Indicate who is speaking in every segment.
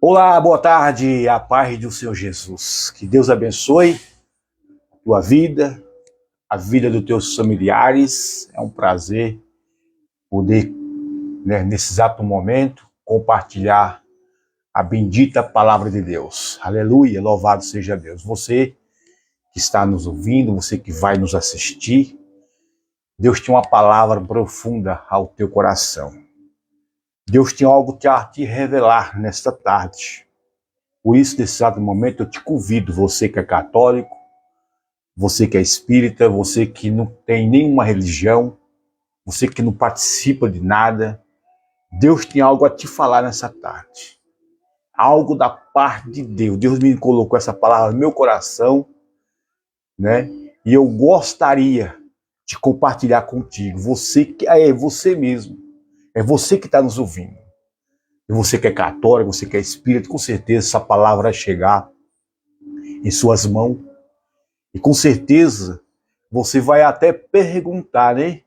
Speaker 1: Olá, boa tarde, a paz do Senhor Jesus. Que Deus abençoe a tua vida, a vida dos teus familiares. É um prazer poder, nesse exato momento, compartilhar a bendita palavra de Deus. Aleluia, louvado seja Deus. Você que está nos ouvindo, você que vai nos assistir, Deus tem uma palavra profunda ao teu coração. Deus tem algo a te revelar nesta tarde. Por isso, nesse exato momento, eu te convido, você que é católico, você que é espírita, você que não tem nenhuma religião, você que não participa de nada, Deus tem algo a te falar nessa tarde. Algo da parte de Deus. Deus me colocou essa palavra no meu coração, né? E eu gostaria de compartilhar contigo. Você que é você mesmo. É você que está nos ouvindo. E você que é católico, você que é espírita, com certeza essa palavra vai chegar em suas mãos. E com certeza você vai até perguntar, né?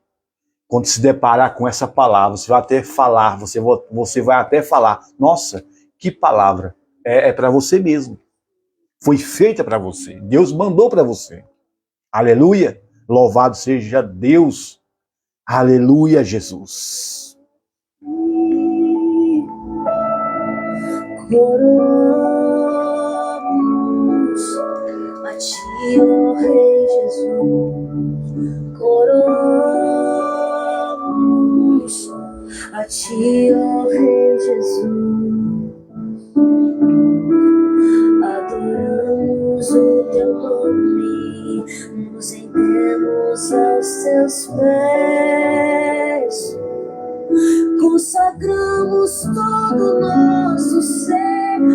Speaker 1: Quando se deparar com essa palavra, você vai até falar, você vai até falar, nossa, que palavra? É para você mesmo. Foi feita para você. Deus mandou para você. Aleluia. Louvado seja Deus. Aleluia, Jesus.
Speaker 2: Coroamos a ti, ó Rei Jesus. Coroamos a ti, ó Rei Jesus. Adoramos o teu nome, nos rendemos aos teus pés. Consagramos todo o nosso ser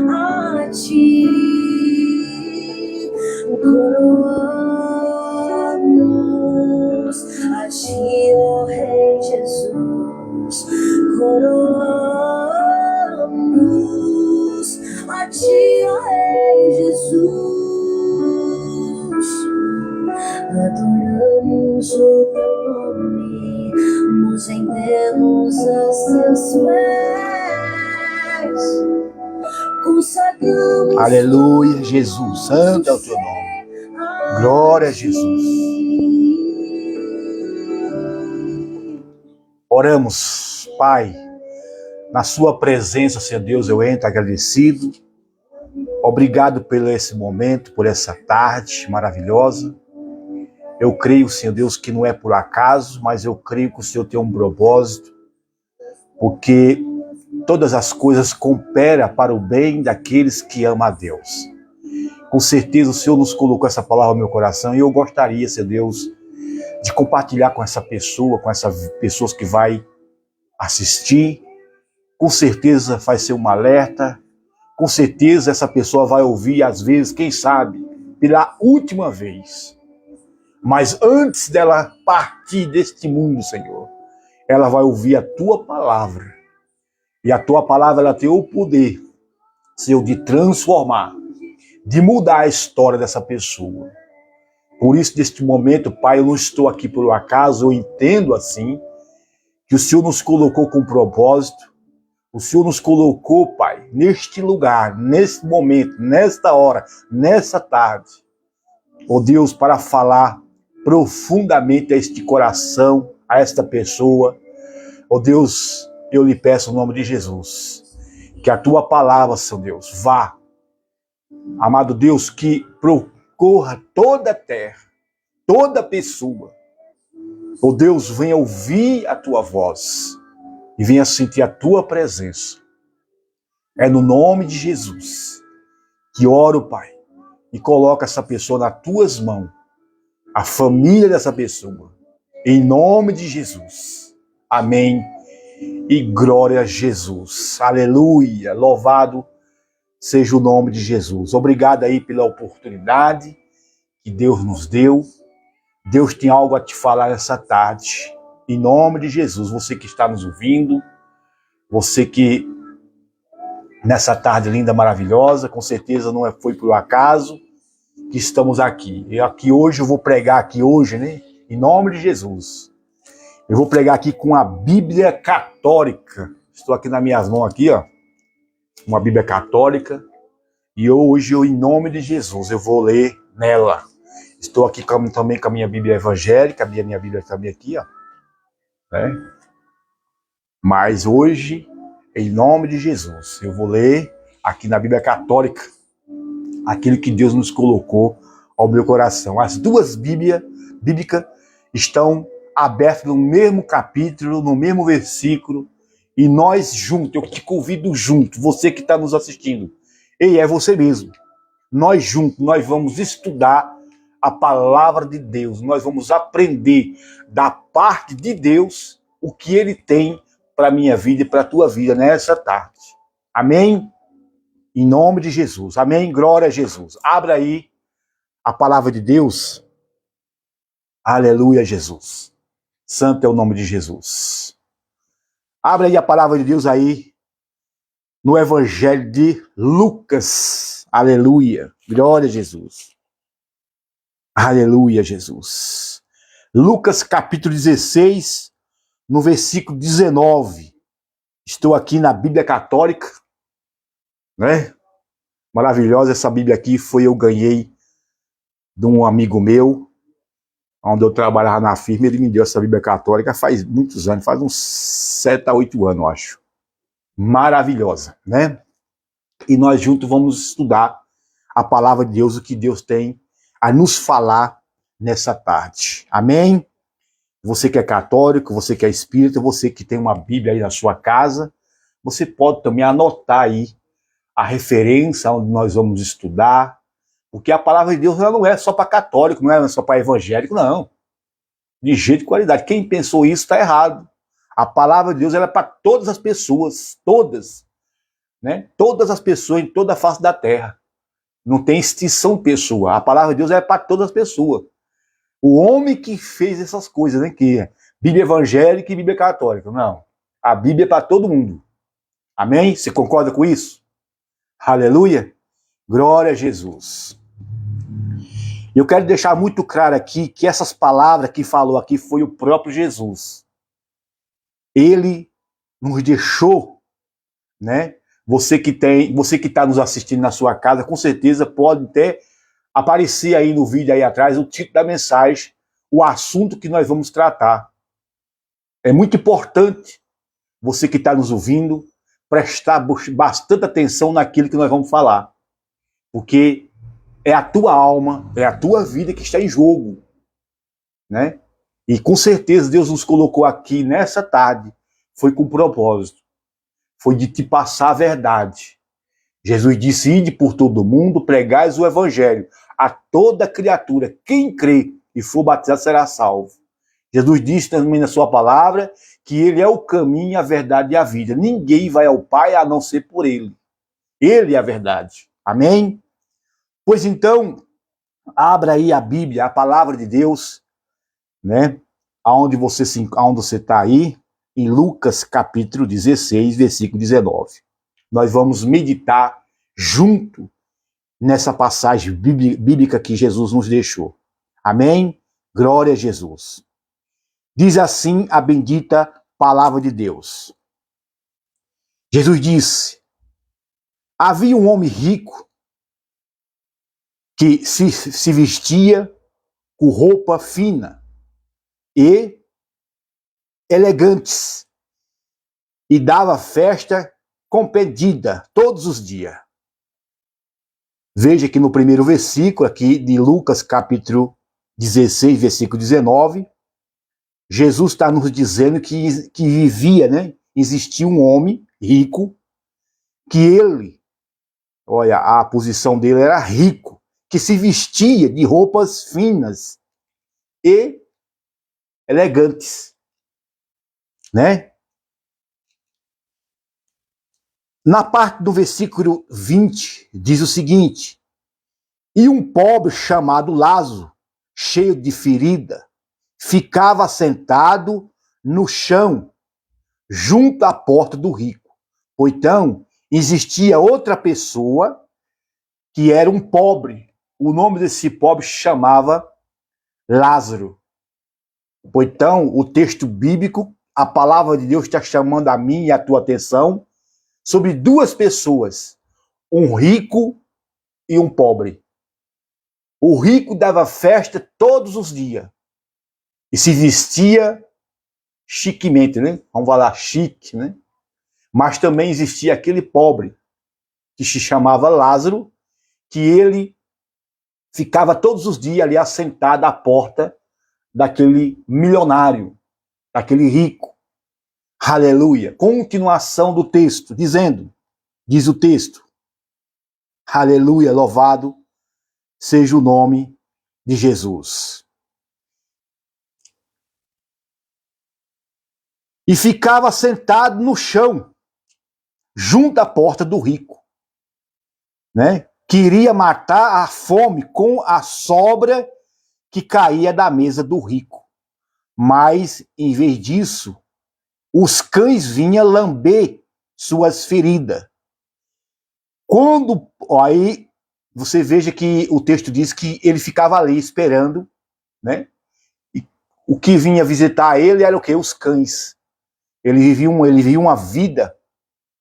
Speaker 2: a ti. Coroamos a ti, ó Rei Jesus. Coroamos a ti, ó Rei Jesus. Adoramos o teu nome, nos rendemos aos teus pés. Consagramos.
Speaker 1: Aleluia, Jesus. Santo é o teu nome. Glória a Jesus. Oramos, Pai, na sua presença, Senhor Deus, eu entro agradecido. Obrigado por esse momento, por essa tarde maravilhosa. Eu creio, Senhor Deus, que não é por acaso, mas eu creio que o Senhor tem um propósito, porque todas as coisas cooperam para o bem daqueles que amam a Deus. Com certeza o Senhor nos colocou essa palavra no meu coração e eu gostaria, Senhor Deus, de compartilhar com essa pessoa, com essas pessoas que vai assistir. Com certeza vai ser um alerta, com certeza essa pessoa vai ouvir, às vezes, quem sabe, pela última vez. Mas antes dela partir deste mundo, Senhor, ela vai ouvir a tua palavra. E a tua palavra, ela tem o poder, Senhor, de transformar, de mudar a história dessa pessoa. Por isso, neste momento, Pai, eu não estou aqui por um acaso, eu entendo assim, que o Senhor nos colocou com propósito. O Senhor nos colocou, Pai, neste lugar, neste momento, nesta hora, nessa tarde. Ó Deus, para falar profundamente a este coração, a esta pessoa. Ó Deus, eu lhe peço em nome de Jesus, que a tua palavra, Senhor Deus, vá. Amado Deus, que percorra toda a terra, toda pessoa. Ó Deus, venha ouvir a tua voz e venha sentir a tua presença. É no nome de Jesus que oro, Pai, e coloca essa pessoa nas tuas mãos, a família dessa pessoa, em nome de Jesus. Amém. E glória a Jesus. Aleluia. Louvado seja o nome de Jesus. Obrigado aí pela oportunidade que Deus nos deu. Deus tem algo a te falar essa tarde. Em nome de Jesus. Você que está nos ouvindo, você que nessa tarde linda, maravilhosa, com certeza não foi por acaso que estamos aqui. E aqui hoje eu vou pregar aqui hoje, né? Em nome de Jesus. Eu vou pregar aqui com a Bíblia Católica. Estou aqui nas minhas mãos aqui, ó. uma Bíblia católica, e hoje, em nome de Jesus, eu vou ler nela. Estou aqui também com a minha Bíblia evangélica, a minha Bíblia também aqui, ó. Né? Mas hoje, em nome de Jesus, eu vou ler aqui na Bíblia católica aquilo que Deus nos colocou ao meu coração. As duas Bíblias bíblicas estão abertas no mesmo capítulo, no mesmo versículo, e nós juntos, eu te convido junto, você que está nos assistindo, e é você mesmo, nós juntos, nós vamos estudar a palavra de Deus, nós vamos aprender da parte de Deus o que Ele tem para a minha vida e para a tua vida nessa tarde. Amém? Em nome de Jesus. Amém? Glória a Jesus. Abra aí a palavra de Deus. Aleluia, Jesus. Santo é o nome de Jesus. Abra aí a palavra de Deus aí no Evangelho de Lucas. Aleluia. Glória a Jesus. Aleluia, Jesus. Lucas capítulo 16, no versículo 19. Estou aqui na Bíblia Católica, né? Maravilhosa essa Bíblia aqui, eu ganhei de um amigo meu, onde eu trabalhava na firma, ele me deu essa Bíblia Católica faz muitos anos, faz uns 7 a 8 anos, eu acho. Maravilhosa, né? E nós juntos vamos estudar a palavra de Deus, o que Deus tem a nos falar nessa tarde. Amém? Você que é católico, você que é espírita, você que tem uma Bíblia aí na sua casa, você pode também anotar aí a referência onde nós vamos estudar, porque a palavra de Deus ela não é só para católico, não é só para evangélico, não. De jeito de qualidade. Quem pensou isso está errado. A palavra de Deus ela é para todas as pessoas, todas, né? Todas as pessoas em toda a face da terra. Não tem extinção de pessoa. A palavra de Deus é para todas as pessoas. O homem que fez essas coisas, né? Que é Bíblia evangélica e Bíblia católica. Não. A Bíblia é para todo mundo. Amém? Você concorda com isso? Aleluia. Glória a Jesus. Eu quero deixar muito claro aqui que essas palavras que falou aqui foi o próprio Jesus. Ele nos deixou, né? Você que está nos assistindo na sua casa, com certeza pode até aparecer aí no vídeo aí atrás o título da mensagem, o assunto que nós vamos tratar. É muito importante você que está nos ouvindo prestar bastante atenção naquilo que nós vamos falar, porque é a tua alma, é a tua vida que está em jogo, né? E com certeza Deus nos colocou aqui nessa tarde, foi com propósito, foi de te passar a verdade. Jesus disse, ide por todo mundo, pregais o evangelho a toda criatura, quem crê e for batizado será salvo. Jesus disse também na sua palavra que ele é o caminho, a verdade e a vida. Ninguém vai ao Pai a não ser por ele. Ele é a verdade. Amém? Pois então, abra aí a Bíblia, a palavra de Deus, né? Aonde você está aí, em Lucas capítulo 16, versículo 19. Nós vamos meditar junto nessa passagem bíblica que Jesus nos deixou. Amém? Glória a Jesus. Diz assim a bendita palavra de Deus. Jesus disse, havia um homem rico que se vestia com roupa fina e elegantes e dava festa comedida todos os dias. Veja que no primeiro versículo aqui de Lucas capítulo 16, versículo 19, Jesus está nos dizendo que vivia, né? Existia um homem rico, que ele, olha, a posição dele era rico, que se vestia de roupas finas e elegantes, né? Na parte do versículo 20, diz o seguinte, e um pobre chamado Lázaro, cheio de ferida, ficava sentado no chão, junto à porta do rico. Pois então, existia outra pessoa que era um pobre. O nome desse pobre chamava Lázaro. Pois então, o texto bíblico, a palavra de Deus está chamando a mim e a tua atenção sobre duas pessoas, um rico e um pobre. O rico dava festa todos os dias e se vestia chiquemente, né? Vamos falar chique, né? Mas também existia aquele pobre que se chamava Lázaro, que ele ficava todos os dias ali assentado à porta daquele milionário, daquele rico. Aleluia. Continuação do texto, dizendo, diz o texto, aleluia, louvado seja o nome de Jesus. E ficava sentado no chão, junto à porta do rico, né? Queria matar a fome com a sobra que caía da mesa do rico. Mas, em vez disso, os cães vinham lamber suas feridas. Quando, aí, você veja que o texto diz que ele ficava ali esperando, né? E o que vinha visitar ele era o quê? Os cães. Ele vivia uma vida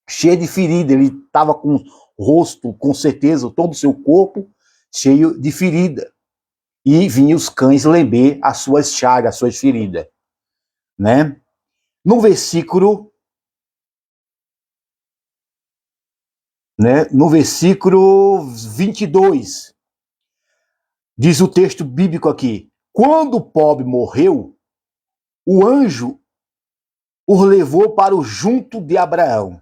Speaker 1: cheia de ferida, ele estava com o rosto, com certeza, todo o seu corpo cheio de ferida. E vinham os cães lamber as suas chagas, as suas feridas, né? No versículo, no versículo 22, diz o texto bíblico aqui, quando o pobre morreu, o anjo o levou para o junto de Abraão.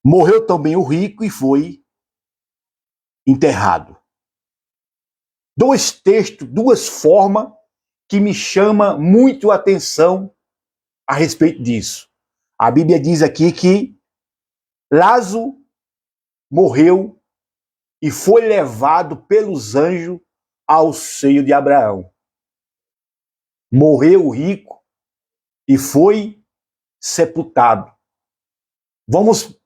Speaker 1: Morreu também o rico e foi enterrado. Dois textos, duas formas que me chamam muito a atenção a respeito disso. A Bíblia diz aqui que Lázaro morreu e foi levado pelos anjos ao seio de Abraão. Morreu o rico e foi sepultado. Vamos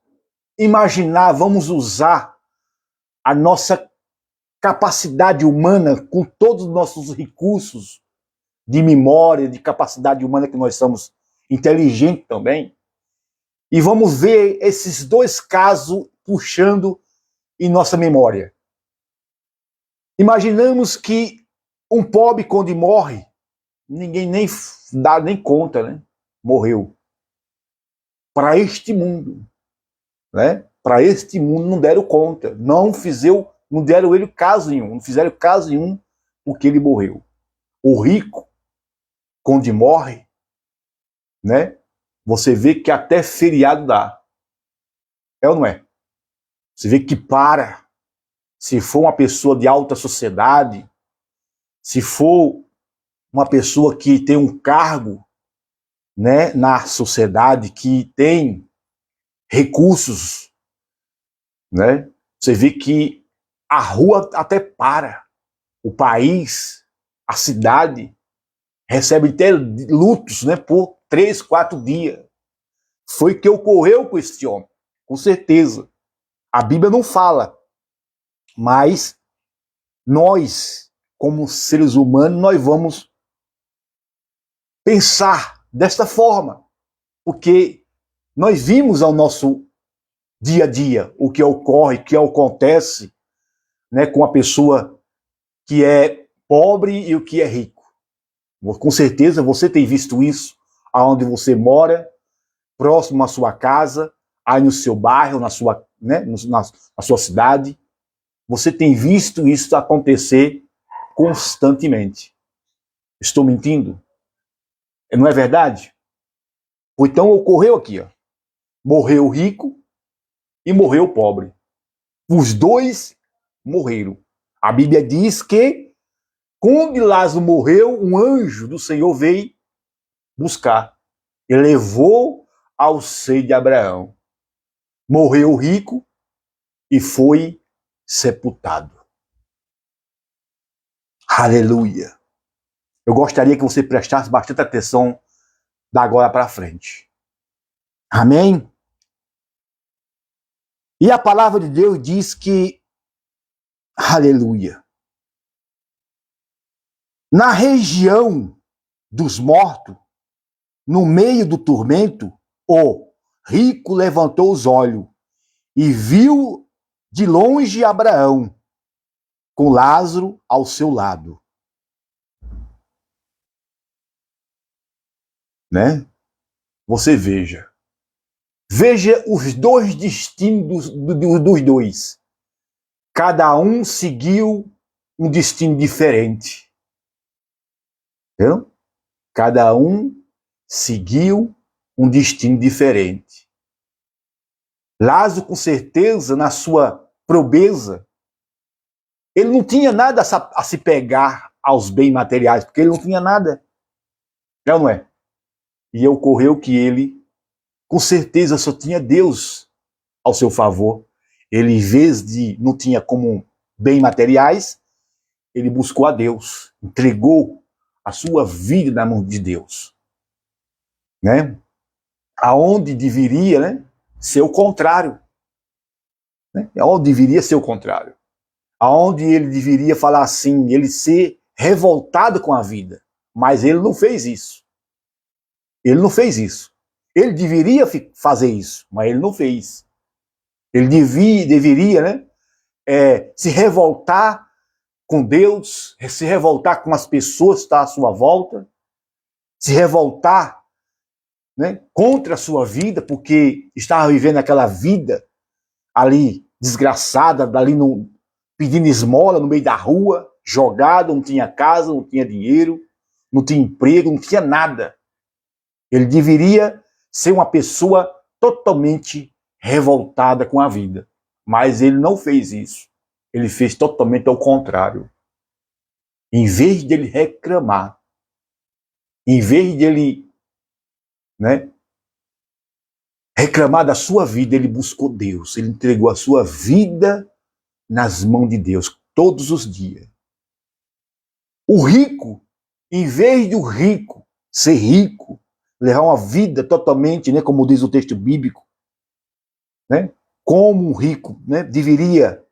Speaker 1: imaginar, vamos usar a nossa capacidade humana, com todos os nossos recursos de memória, de capacidade humana, que nós somos inteligentes também, e vamos ver esses dois casos puxando em nossa memória. Imaginamos que um pobre, quando morre, ninguém nem dá nem conta, né? Morreu. Para este mundo, né? Para este mundo não deram conta, não deram ele caso nenhum, não fizeram caso nenhum porque ele morreu. O rico, quando morre, né? Você vê que até feriado dá. É ou não é? Você vê que para. Se for uma pessoa de alta sociedade, se for uma pessoa que tem um cargo, né, na sociedade, que tem recursos, né? Você vê que a rua até para. O país, a cidade, recebe até lutos, né, por 3, 4 dias. Foi o que ocorreu com este homem, com certeza. A Bíblia não fala, mas nós, como seres humanos, nós vamos pensar desta forma, porque nós vimos ao nosso dia a dia o que ocorre, o que acontece, né, com a pessoa que é pobre e o que é rico. Com certeza você tem visto isso aonde você mora, próximo à sua casa, aí no seu bairro, na sua, né, na sua cidade. Você tem visto isso acontecer constantemente. Estou mentindo? Não é verdade? Então ocorreu aqui, ó. Morreu o rico e morreu o pobre. Os dois morreram. A Bíblia diz que quando Lázaro morreu, um anjo do Senhor veio buscar e levou ao seio de Abraão. Morreu o rico e foi sepultado. Aleluia. Eu gostaria que você prestasse bastante atenção da agora para frente. Amém? E a palavra de Deus diz que, aleluia, na região dos mortos, no meio do tormento, o rico levantou os olhos e viu de longe Abraão, com Lázaro ao seu lado. Né? Você veja os dois destinos dos dois. Cada um seguiu um destino diferente. Entendeu? Cada um seguiu um destino diferente. Lázaro, com certeza, na sua pobreza, ele não tinha nada a se pegar aos bens materiais, porque ele não tinha nada. Não é? E ocorreu que ele, com certeza, só tinha Deus ao seu favor. Ele, em vez de não tinha como bens materiais, ele buscou a Deus, entregou a sua vida na mão de Deus. Né? Aonde deveria, né, ser o contrário. Né? Aonde deveria ser o contrário. Aonde ele deveria falar assim, ele ser revoltado com a vida. Mas ele não fez isso. Ele não fez isso. Ele deveria fazer isso, mas ele não fez. Ele deveria, né, se revoltar com Deus, se revoltar com as pessoas que estão à sua volta, se revoltar, né, contra a sua vida, porque estava vivendo aquela vida ali desgraçada, ali pedindo esmola no meio da rua, jogado, não tinha casa, não tinha dinheiro, não tinha emprego, não tinha nada. Ele deveria ser uma pessoa totalmente revoltada com a vida. Mas ele não fez isso. Ele fez totalmente ao contrário. Em vez de ele reclamar, em vez de ele, né, reclamar da sua vida, ele buscou Deus. Ele entregou a sua vida nas mãos de Deus todos os dias. O rico, em vez de o rico ser rico, levar uma vida totalmente, né, como diz o texto bíblico, né, como um rico, né, deveria,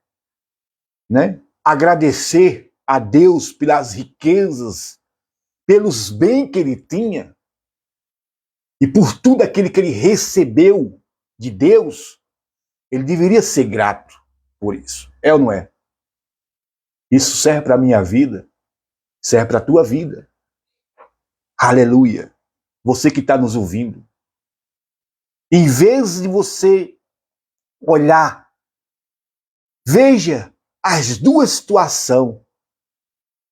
Speaker 1: né, agradecer a Deus pelas riquezas, pelos bens que ele tinha e por tudo aquilo que ele recebeu de Deus, ele deveria ser grato por isso. É ou não é? Isso serve para a minha vida, serve para a tua vida. Aleluia. Você que está nos ouvindo. Em vez de você olhar, veja as duas situações.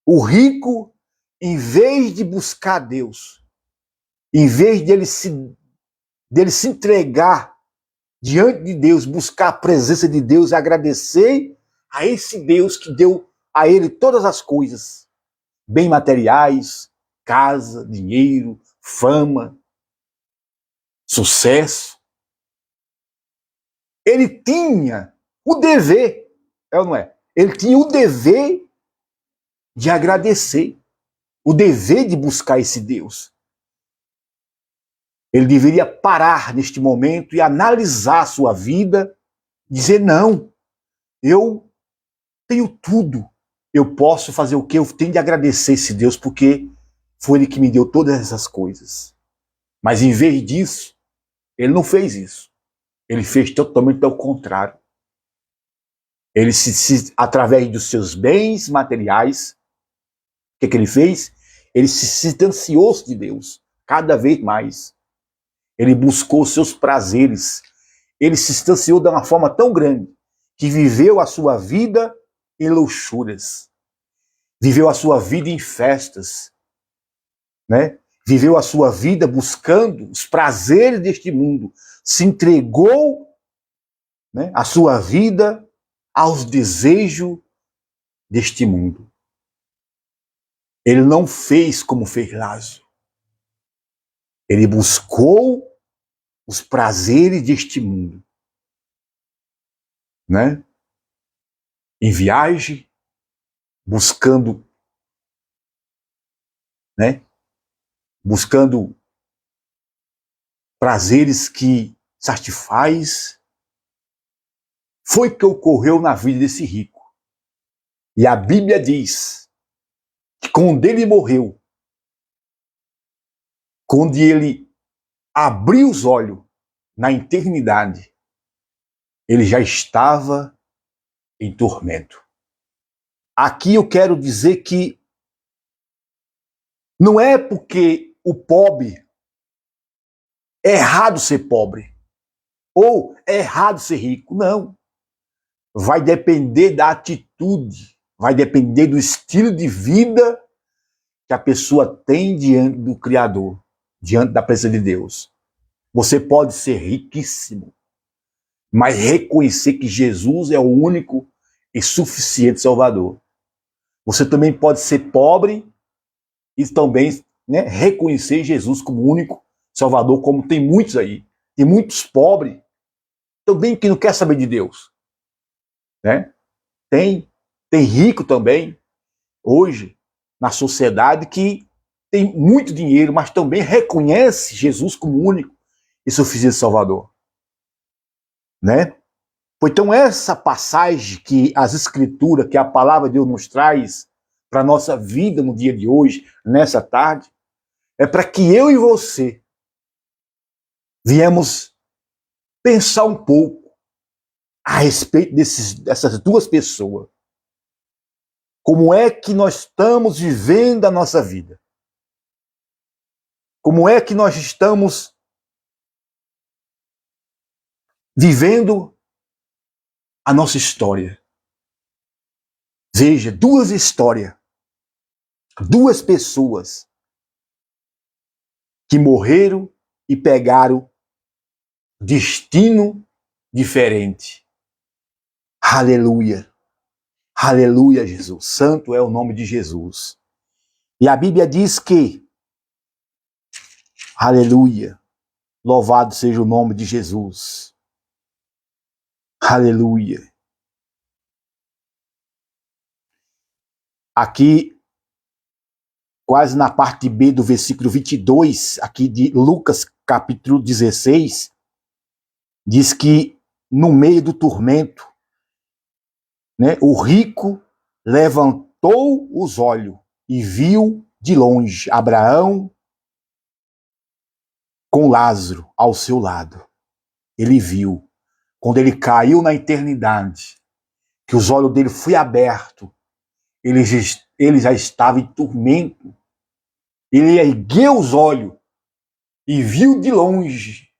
Speaker 1: O rico, em vez de buscar Deus, em vez dele se entregar diante de Deus, buscar a presença de Deus e agradecer a esse Deus que deu a ele todas as coisas, bens materiais, casa, dinheiro, fama, sucesso. Ele tinha o dever, é ou não é? Ele tinha o dever de agradecer, o dever de buscar esse Deus. Ele deveria parar neste momento e analisar a sua vida, dizer, não, eu tenho tudo, eu posso fazer o que eu tenho de agradecer esse Deus, porque foi Ele que me deu todas essas coisas. Mas em vez disso, ele não fez isso. Ele fez totalmente ao contrário. Ele, através dos seus bens materiais, o que ele fez? Ele se distanciou de Deus, cada vez mais. Ele buscou os seus prazeres. Ele se distanciou de uma forma tão grande que viveu a sua vida em luxúrias. Viveu a sua vida em festas. Né? Viveu a sua vida buscando os prazeres deste mundo. Se entregou, né, a sua vida aos desejos deste mundo. Ele não fez como fez Lázaro. Ele buscou os prazeres deste mundo, né? Em viagem, buscando, né? Buscando prazeres que satisfaz. Foi o que ocorreu na vida desse rico. E a Bíblia diz que quando ele morreu, quando ele abriu os olhos na eternidade, ele já estava em tormento. Aqui eu quero dizer que não é porque o pobre é errado ser pobre ou é errado ser rico, não. Vai depender da atitude, vai depender do estilo de vida que a pessoa tem diante do Criador, diante da presença de Deus. Você pode ser riquíssimo, mas reconhecer que Jesus é o único e suficiente Salvador. Você também pode ser pobre e também, né, reconhecer Jesus como único Salvador, como tem muitos aí. Tem muitos pobres também que não quer saber de Deus. Né? Tem rico também, hoje, na sociedade, que tem muito dinheiro, mas também reconhece Jesus como único e suficiente Salvador. Né? Então essa passagem que as Escrituras, que a palavra de Deus nos traz para a nossa vida no dia de hoje, nessa tarde, é para que eu e você viemos pensar um pouco a respeito dessas duas pessoas. Como é que nós estamos vivendo a nossa vida? Como é que nós estamos vivendo a nossa história? Veja, duas histórias, duas pessoas que morreram e pegaram destino diferente. Aleluia. Aleluia, Jesus. Santo é o nome de Jesus. E a Bíblia diz que, aleluia, louvado seja o nome de Jesus. Aleluia. Aqui, quase na parte B do versículo 22, aqui de Lucas, capítulo 16, diz que no meio do tormento, né, o rico levantou os olhos e viu de longe Abraão com Lázaro ao seu lado. Ele viu, quando ele caiu na eternidade, que os olhos dele foi aberto, ele já estava em tormento. Ele ergueu os olhos e viu de longe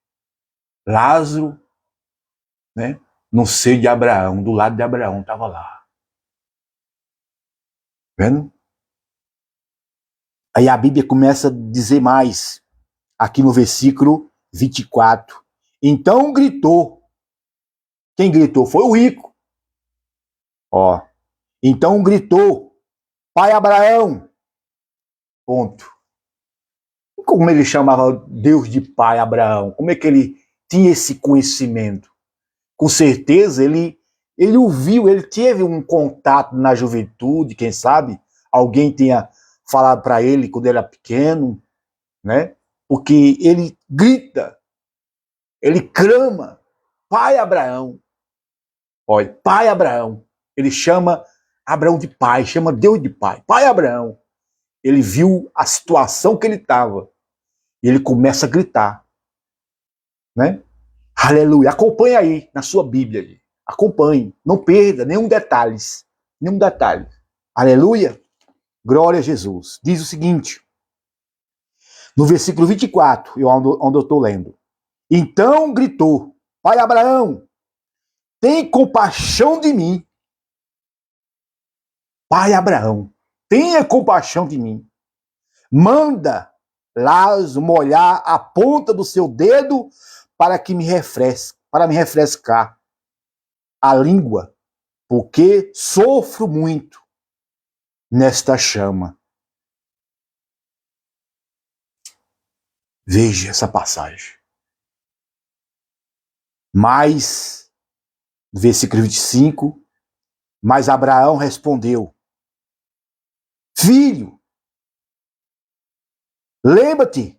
Speaker 1: Lázaro, né, no seio de Abraão, do lado de Abraão, estava lá. Vendo? Aí a Bíblia começa a dizer mais, aqui no versículo 24. Então gritou. Quem gritou? Foi o rico. Ó. Então gritou: Pai Abraão. Ponto. Como ele chamava Deus de Pai Abraão? Como é que ele tinha esse conhecimento? Com certeza ele o viu, ele teve um contato na juventude, quem sabe alguém tenha falado para ele quando ele era pequeno, né? Porque ele grita, ele clama, Pai Abraão. Olha, Pai Abraão. Ele chama Abraão de pai, chama Deus de pai. Pai Abraão. Ele viu a situação que ele estava e ele começa a gritar, né? Aleluia. Acompanhe aí na sua Bíblia. Acompanhe. Não perda nenhum detalhe. Nenhum detalhe. Aleluia. Glória a Jesus. Diz o seguinte, no versículo 24, onde eu estou lendo. Então gritou: Pai Abraão, tem compaixão de mim. Pai Abraão, tenha compaixão de mim. Manda Lázaro molhar a ponta do seu dedo para me refrescar a língua, porque sofro muito nesta chama. Veja essa passagem. Mas, versículo 25, mas Abraão respondeu: Filho, lembra-te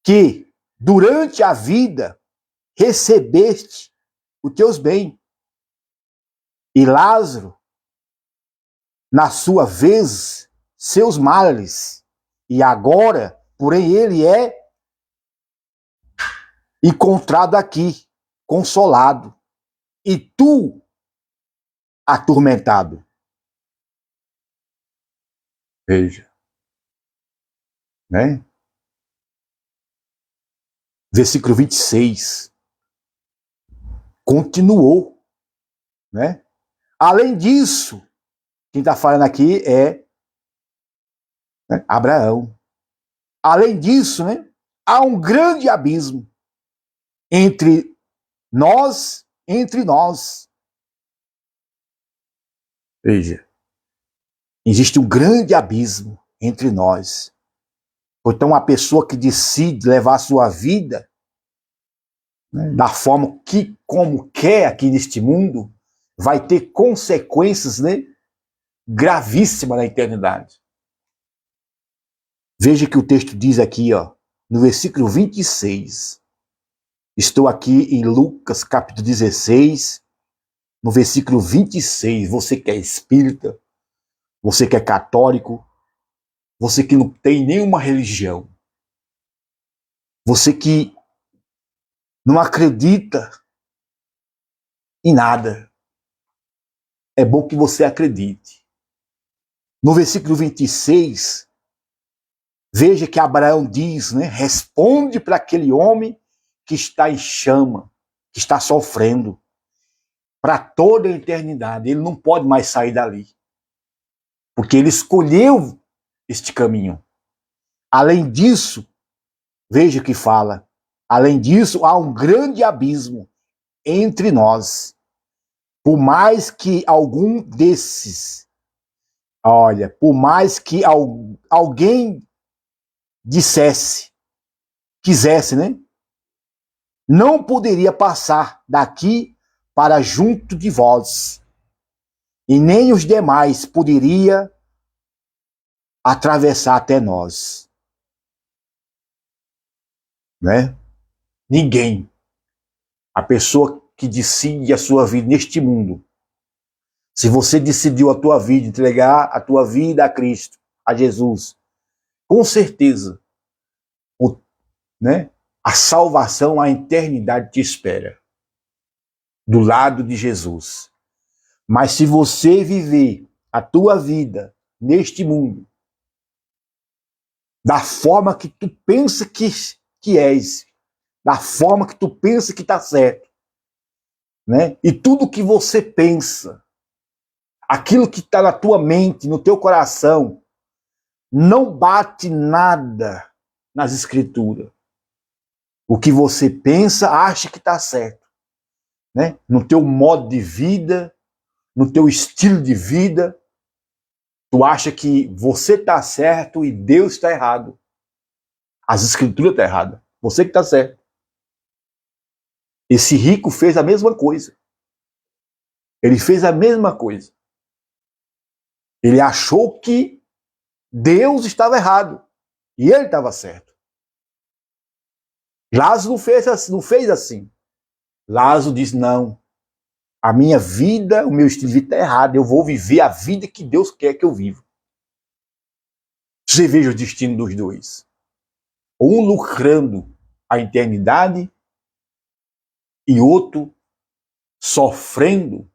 Speaker 1: que durante a vida recebeste os teus bens, e Lázaro, na sua vez, seus males, e agora, porém, ele é encontrado aqui, consolado, e tu atormentado. Veja, né? Versículo 26. Continuou, né? Além disso, quem está falando aqui é, né, Abraão. Além disso, né, há um grande abismo entre nós. Veja, existe um grande abismo entre nós. Então, a pessoa que decide levar a sua vida, né, da forma que, como quer aqui neste mundo, vai ter consequências, né, gravíssimas na eternidade. Veja que o texto diz aqui, ó, no versículo 26. Estou aqui em Lucas, capítulo 16, no versículo 26. Você que é espírita, você que é católico, você que não tem nenhuma religião, você que não acredita em nada, é bom que você acredite. No versículo 26, veja que Abraão diz, né, responde para aquele homem que está em chama, que está sofrendo, para toda a eternidade. Ele não pode mais sair dali, porque ele escolheu este caminho. Além disso, veja o que fala, além disso, há um grande abismo entre nós. Por mais que algum desses, olha, por mais que alguém dissesse, quisesse, né? Não poderia passar daqui para junto de vós, e nem os demais poderia atravessar até nós, né? Ninguém. A pessoa que decide a sua vida neste mundo, se você decidiu a tua vida, entregar a tua vida a Cristo, a Jesus, com certeza, né, a salvação, a eternidade te espera do lado de Jesus. Mas se você viver a tua vida neste mundo da forma que tu pensa que és, da forma que tu pensa que está certo, né? E tudo que você pensa, aquilo que está na tua mente, no teu coração, não bate nada nas escrituras. O que você pensa, acha que está certo, né? No teu modo de vida, no teu estilo de vida, tu acha que você está certo e Deus está errado. As escrituras estão erradas. Você que está certo. Esse rico fez a mesma coisa. Ele fez a mesma coisa. Ele achou que Deus estava errado e ele estava certo. Lázaro não fez assim. Lázaro disse, não, a minha vida, o meu estilo de vida está errado, eu vou viver a vida que Deus quer que eu viva. Você veja o destino dos dois. Um lucrando a eternidade e outro sofrendo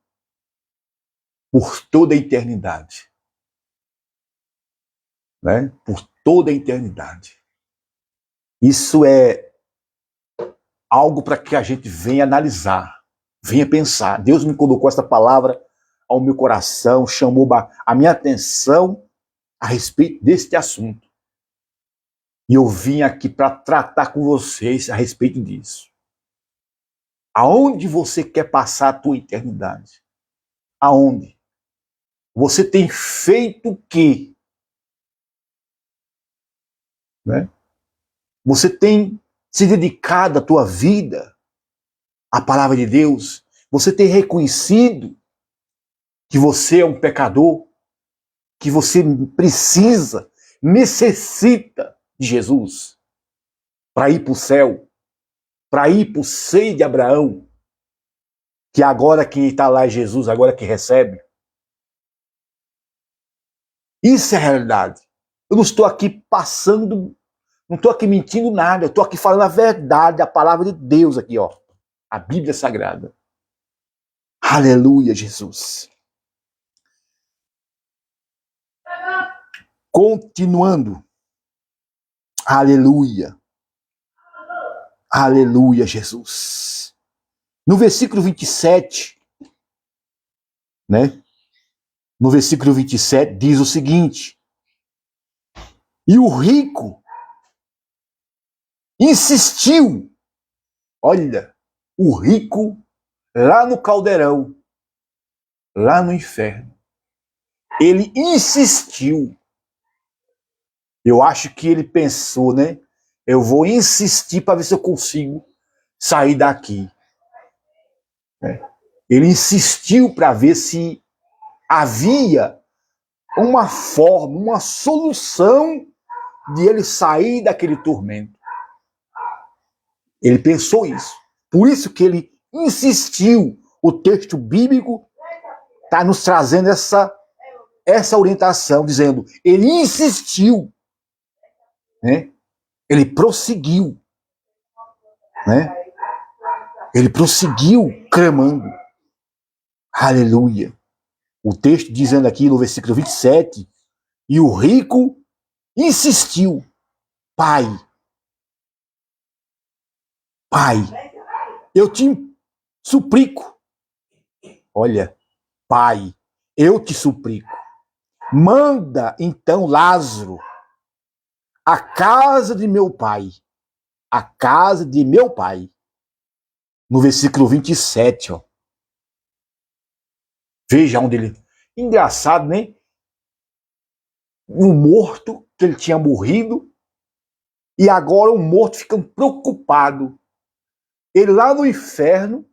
Speaker 1: por toda a eternidade. Né? Por toda a eternidade. Isso é algo para que a gente venha analisar, venha pensar. Deus me colocou essa palavra ao meu coração, chamou a minha atenção a respeito deste assunto. E eu vim aqui para tratar com vocês a respeito disso. Aonde você quer passar a tua eternidade? Aonde? Você tem feito o quê? Né? Você tem se dedicado a tua vida à palavra de Deus? Você tem reconhecido que você é um pecador? Que você precisa, necessita de Jesus para ir para o céu? Para ir para o seio de Abraão? Que agora quem está lá é Jesus, agora que recebe? Isso é a realidade. Eu não estou aqui passando Não estou aqui mentindo nada, eu estou aqui falando a verdade, a palavra de Deus aqui, ó. A Bíblia Sagrada. Aleluia, Jesus. Continuando. Aleluia. Aleluia, Jesus. No versículo 27, né? No versículo 27 diz o seguinte: e o rico insistiu. Olha, o rico lá no caldeirão, lá no inferno, ele insistiu. Eu acho que ele pensou, né? Eu vou insistir para ver se eu consigo sair daqui. Ele insistiu para ver se havia uma forma, uma solução de ele sair daquele tormento. Ele pensou isso. Por isso que ele insistiu. O texto bíblico está nos trazendo essa orientação, dizendo, ele insistiu, né? Ele prosseguiu, né? Ele prosseguiu clamando. Aleluia. O texto dizendo aqui no versículo 27, e o rico insistiu, Pai, eu te suplico. Olha, Pai, eu te suplico. Manda então Lázaro à casa de meu pai. A casa de meu pai. No versículo 27, ó. Veja onde ele... Engraçado, né? O morto, que ele tinha morrido, e agora o morto fica preocupado. Ele lá no inferno,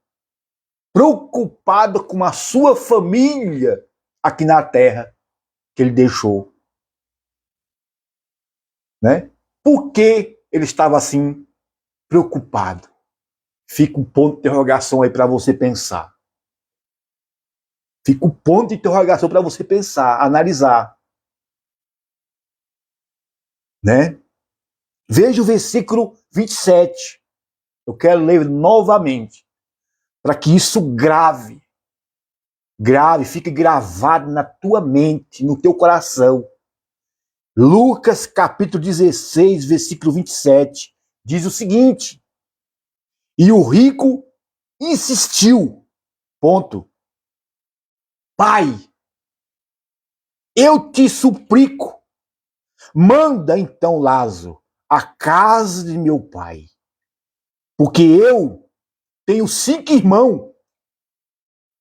Speaker 1: preocupado com a sua família aqui na terra que ele deixou. Né? Por que ele estava assim preocupado? Fica um ponto de interrogação aí para você pensar. Fica um ponto de interrogação para você pensar, analisar. Né? Veja o versículo 27. Eu quero ler novamente, para que isso grave, fique gravado na tua mente, no teu coração. Lucas capítulo 16, versículo 27, diz o seguinte: e o rico insistiu, ponto. Pai, eu te suplico, manda então Lázaro à casa de meu pai, porque eu tenho 5 irmãos,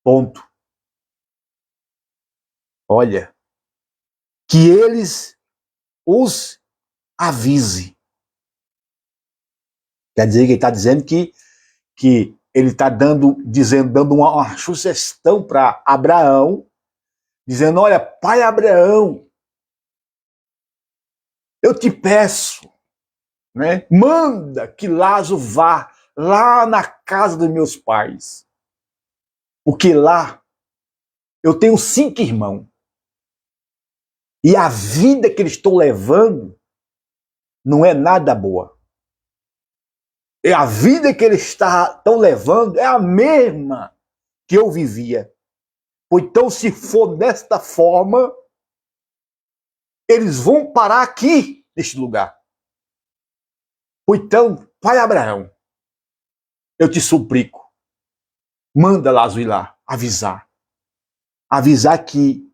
Speaker 1: ponto. Olha, que eles os avise. Quer dizer que ele está dizendo que ele está dando uma sugestão para Abraão, dizendo, olha, pai Abraão, eu te peço, né, manda que Lázaro vá lá na casa dos meus pais, porque lá eu tenho 5 irmãos, e a vida que eles estão levando não é nada boa. E a vida que eles estão levando é a mesma que eu vivia. Então, se for desta forma, eles vão parar aqui, neste lugar. Então, pai Abraão, eu te suplico, manda Lázaro ir lá, avisar. Avisar que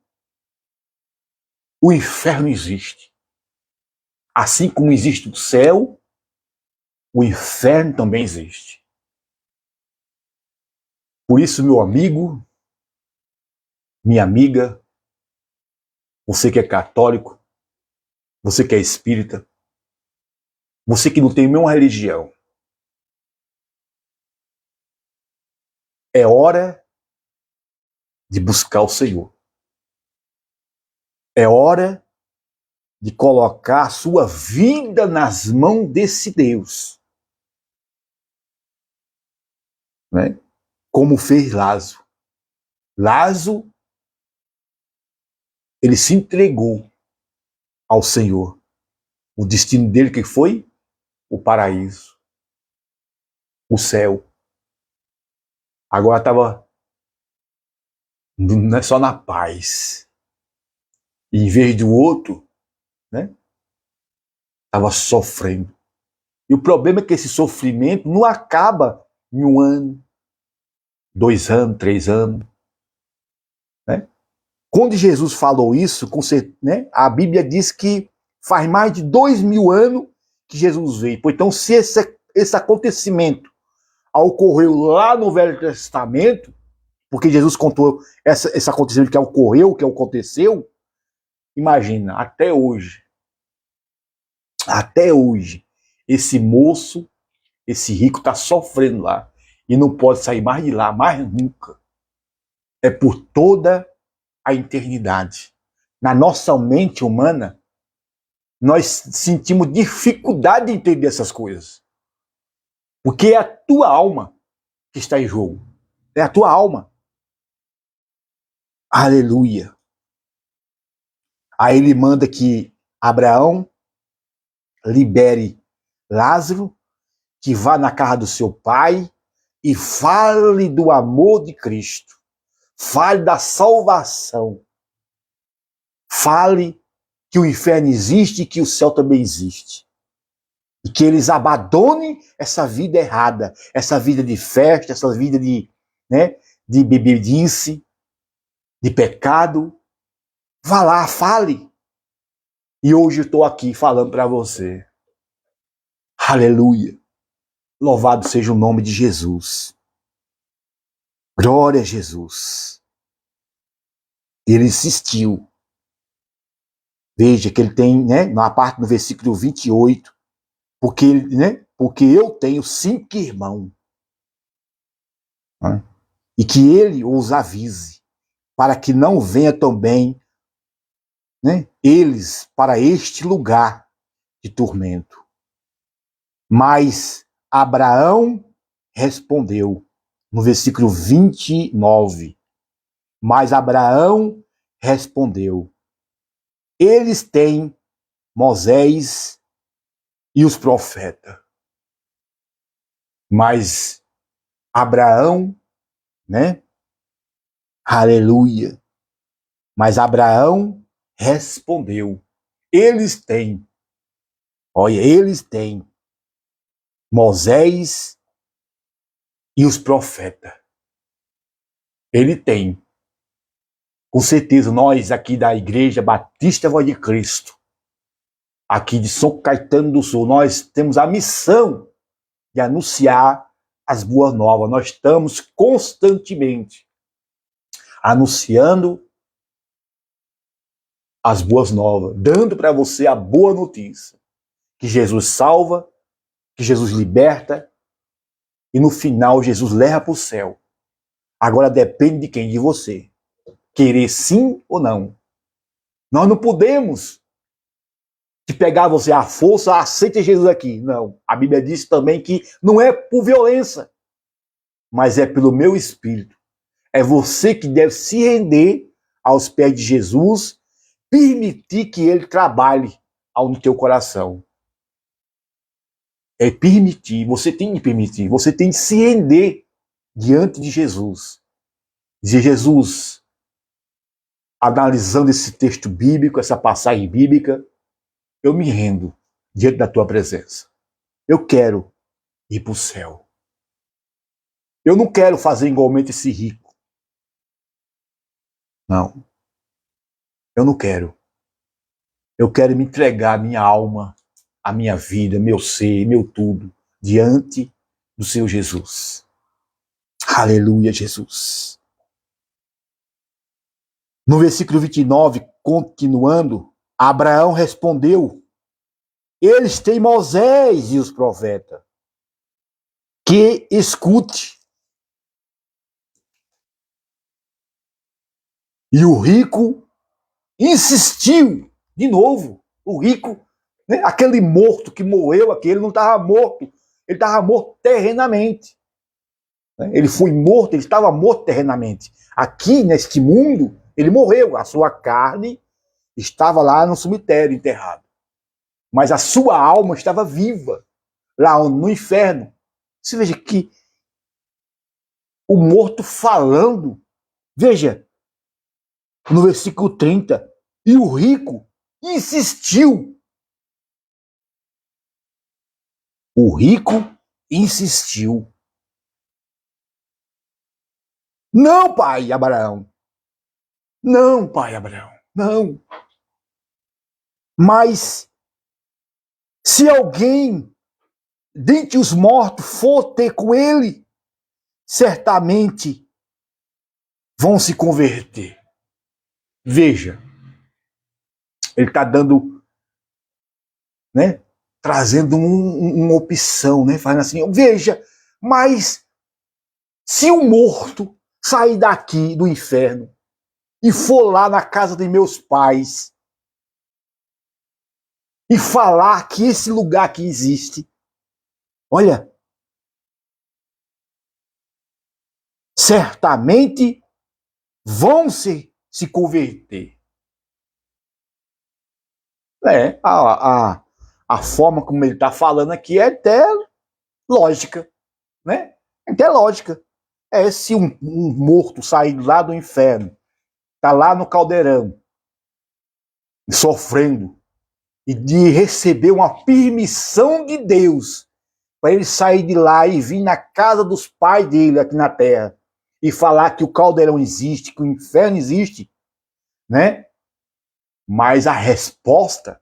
Speaker 1: o inferno existe. Assim como existe o céu, o inferno também existe. Por isso, meu amigo, minha amiga, você que é católico, você que é espírita, você que não tem nenhuma religião, é hora de buscar o Senhor. É hora de colocar a sua vida nas mãos desse Deus. Né? Como fez Lázaro. Lázaro, ele se entregou ao Senhor. O destino dele que foi? o paraíso, o céu. Agora estava não é só na paz. E em vez do outro, né, estava sofrendo. E o problema é que esse sofrimento não acaba em 1 ano, 2 anos, 3 anos. Né? Quando Jesus falou isso, né, a Bíblia diz que faz mais de 2000 anos que Jesus veio. Então, se esse acontecimento ocorreu lá no Velho Testamento, porque Jesus contou esse acontecimento que ocorreu, que aconteceu, imagina, até hoje, esse moço, esse rico está sofrendo lá e não pode sair mais de lá, mais nunca. É por toda a eternidade. Na nossa mente humana, nós sentimos dificuldade de entender essas coisas. Porque é a tua alma que está em jogo. É a tua alma. Aleluia. Aí ele manda que Abraão libere Lázaro, que vá na casa do seu pai e fale do amor de Cristo. Fale da salvação. Fale que o inferno existe e que o céu também existe. E que eles abandonem essa vida errada, essa vida de festa, essa vida de, né, de bebedice, de pecado. Vá lá, fale. E hoje eu estou aqui falando para você. Aleluia. Louvado seja o nome de Jesus. Glória a Jesus. Ele insistiu. Veja que ele tem, né, na parte do versículo 28, porque eu tenho 5 irmãos. Né, e que ele os avise, para que não venha também, né, eles para este lugar de tormento. Mas Abraão respondeu, no versículo 29, mas Abraão respondeu, eles têm Moisés e os profetas. Mas Abraão, né? Aleluia. Mas Abraão respondeu, eles têm, olha, eles têm Moisés e os profetas. Ele tem. Com certeza, nós aqui da Igreja Batista Voz de Cristo, aqui de São Caetano do Sul, nós temos a missão de anunciar as boas novas. Nós estamos constantemente anunciando as boas novas, dando para você a boa notícia, que Jesus salva, que Jesus liberta, e no final Jesus leva para o céu. Agora depende de quem? De você. Querer sim ou não. Nós não podemos te pegar você à força, aceita Jesus aqui. Não. A Bíblia diz também que não é por violência, mas é pelo meu espírito. É você que deve se render aos pés de Jesus, permitir que ele trabalhe no teu coração. É permitir, você tem que permitir, você tem que se render diante de Jesus. Dizer, Jesus, analisando esse texto bíblico, essa passagem bíblica, eu me rendo diante da tua presença. Eu quero ir para o céu. Eu não quero fazer igualmente esse rico. Não. Eu não quero. Eu quero me entregar a minha alma, a minha vida, meu ser, meu tudo, diante do Senhor Jesus. Aleluia, Jesus. No versículo 29, continuando, Abraão respondeu, eles têm Moisés e os profetas, que escute. E o rico insistiu, de novo, o rico, né, aquele morto que morreu, aquele não estava morto, ele estava morto terrenamente. Ele foi morto, ele estava morto terrenamente. Aqui, neste mundo, ele morreu, a sua carne estava lá no cemitério enterrado. Mas a sua alma estava viva. lá no inferno. Você veja que o morto falando, veja, no versículo 30, e o rico insistiu. O rico insistiu. Não, pai Abraão. Não, pai Abraão. Não. Mas se alguém dentre os mortos for ter com ele, certamente vão se converter. Veja, ele está dando, né, trazendo uma opção, né, fazendo assim, veja, mas se o morto sair daqui do inferno e for lá na casa de meus pais e falar que esse lugar aqui existe, olha, certamente vão se converter. A forma como ele está falando aqui é até lógica, né? É até lógica. Se um morto sair lá do inferno, está lá no caldeirão, sofrendo, e de receber uma permissão de Deus para ele sair de lá e vir na casa dos pais dele aqui na terra e falar que o caldeirão existe, que o inferno existe, né? Mas a resposta,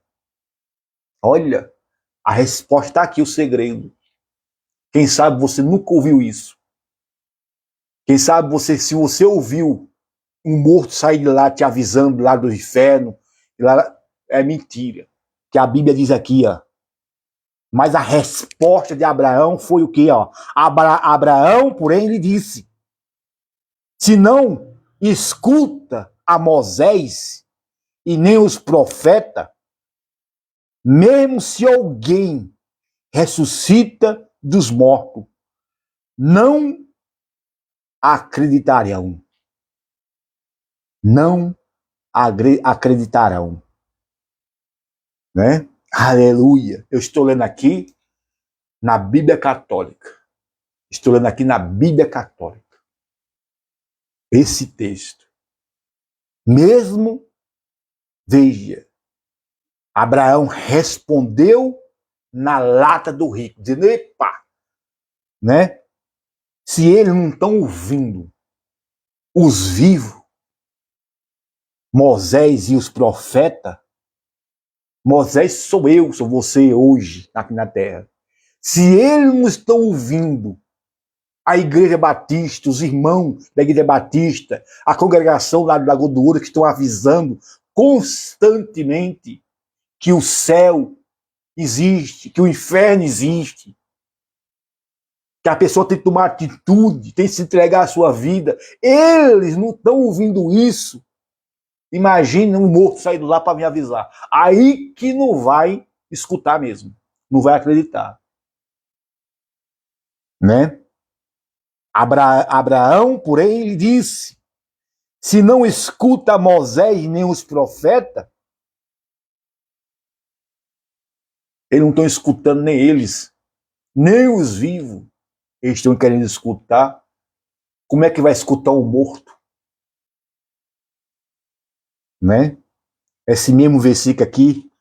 Speaker 1: olha, a resposta está aqui, o segredo. Quem sabe você nunca ouviu isso. Quem sabe você, se você ouviu um morto sair de lá te avisando lá do inferno, lá, é mentira. Que a Bíblia diz aqui, ó. Mas a resposta de Abraão foi o quê, ó? Abraão, porém, lhe disse: se não escuta a Moisés e nem os profetas, mesmo se alguém ressuscita dos mortos, não acreditarão. Não acreditarão. Né? Aleluia. Eu estou lendo aqui na Bíblia Católica. Estou lendo aqui na Bíblia Católica. Esse texto. Mesmo, veja, Abraão respondeu na lata do rico, dizendo, epa, né? Se eles não estão ouvindo os vivos, Moisés e os profetas, Moisés sou eu, sou você hoje aqui na terra. Se eles não estão ouvindo a Igreja Batista, os irmãos da Igreja Batista, a congregação lá do Lagoa do Ouro, que estão avisando constantemente que o céu existe, que o inferno existe, que a pessoa tem que tomar atitude, tem que se entregar à sua vida. Eles não estão ouvindo isso. Imagina um morto sair lá para me avisar. Aí que não vai escutar mesmo. Não vai acreditar. Né? Abraão, porém, ele disse: se não escuta Moisés nem os profetas, eles não estão escutando nem eles, nem os vivos. Eles estão querendo escutar. Como é que vai escutar o morto? Né? Esse mesmo versículo aqui,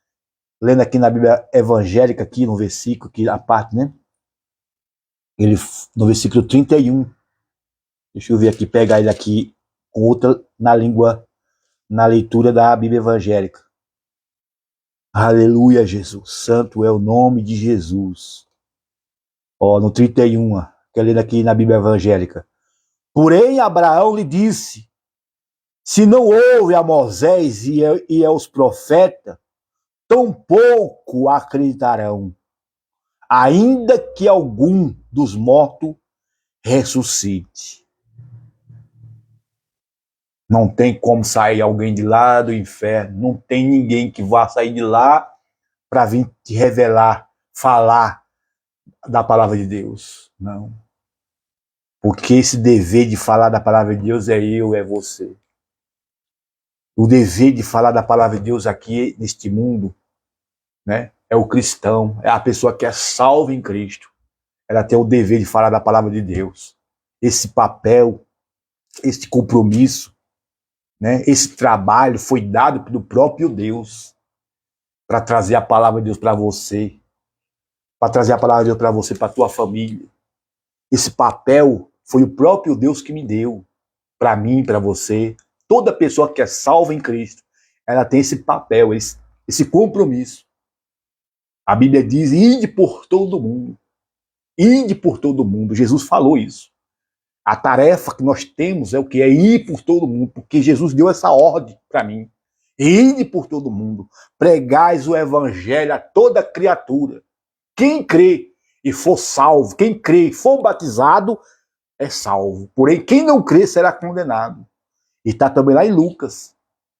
Speaker 1: lendo aqui na Bíblia evangélica, aqui no versículo, aqui a parte, né? Ele, no versículo 31. Deixa eu ver aqui, pegar ele aqui, outra na língua, na leitura da Bíblia evangélica. Aleluia, Jesus. Santo é o nome de Jesus. Ó, no 31, que é lendo aqui na Bíblia evangélica. Porém, Abraão lhe disse: se não ouve a Moisés e aos profetas, tampouco acreditarão, ainda que algum dos mortos ressuscite. Não tem como sair alguém de lá do inferno, não tem ninguém que vá sair de lá para vir te revelar, falar da palavra de Deus. Não. Porque esse dever de falar da palavra de Deus é eu, é você. O dever de falar da palavra de Deus aqui neste mundo, né? é o cristão, é a pessoa que é salva em Cristo. Ela tem o dever de falar da palavra de Deus. Esse papel, esse compromisso, né, esse trabalho foi dado pelo próprio Deus para trazer a palavra de Deus para você, para trazer a palavra de Deus para você, para a tua família. Esse papel foi o próprio Deus que me deu, para mim, para você. Toda pessoa que é salva em Cristo, ela tem esse papel, esse compromisso. A Bíblia diz, ide por todo mundo. Ide por todo mundo. Jesus falou isso. A tarefa que nós temos é o que? É ir por todo mundo, porque Jesus deu essa ordem para mim. Ide por todo mundo. Pregais o evangelho a toda criatura. Quem crê e for salvo, quem crê e for batizado, é salvo. Porém, quem não crê será condenado. E está também lá em Lucas.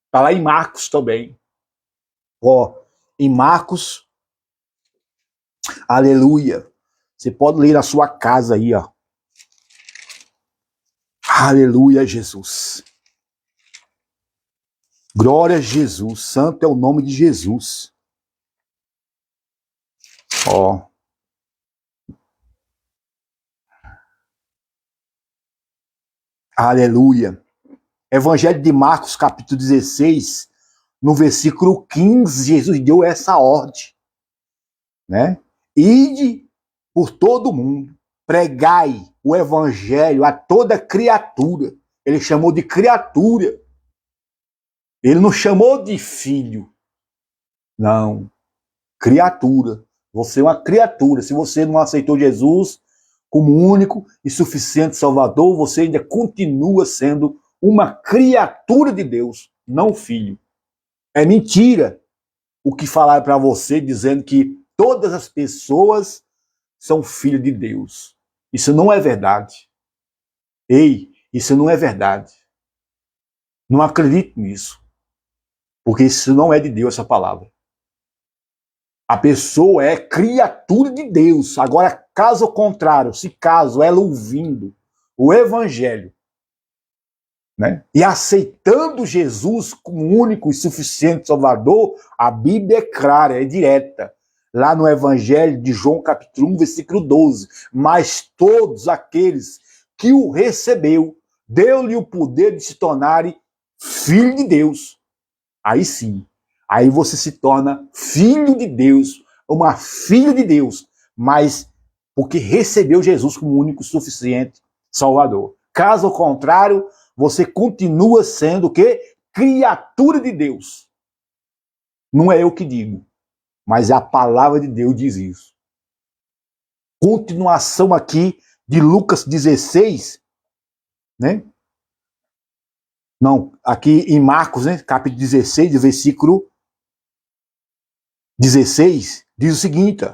Speaker 1: Está lá em Marcos também. Ó, em Marcos, aleluia. Você pode ler na sua casa aí, ó. Aleluia, Jesus. Glória a Jesus. Santo é o nome de Jesus. Ó. Aleluia. Evangelho de Marcos, capítulo 16, no versículo 15, Jesus deu essa ordem, né? Ide por todo mundo, pregai o evangelho a toda criatura. Ele chamou de criatura. Ele não chamou de filho. Não. Criatura. Você é uma criatura. Se você não aceitou Jesus como único e suficiente Salvador, você ainda continua sendo uma criatura de Deus, não filho. É mentira o que falaram para você dizendo que todas as pessoas são filhos de Deus. Isso não é verdade. Ei, isso não é verdade. Não acredito nisso. Porque isso não é de Deus, essa palavra. A pessoa é criatura de Deus. Agora, caso contrário, se caso ela ouvindo o evangelho, né, e aceitando Jesus como único e suficiente Salvador, a Bíblia é clara, é direta. Lá no Evangelho de João, capítulo 1, versículo 12. Mas todos aqueles que o recebeu, deu-lhe o poder de se tornarem filho de Deus. Aí sim, aí você se torna filho de Deus, uma filha de Deus, mas porque recebeu Jesus como único e suficiente Salvador. Caso contrário, você continua sendo o quê? Criatura de Deus. Não é eu que digo, mas a palavra de Deus diz isso. Continuação aqui de Lucas 16, né? Não, aqui em Marcos, né? Capítulo 16, versículo 16, diz o seguinte,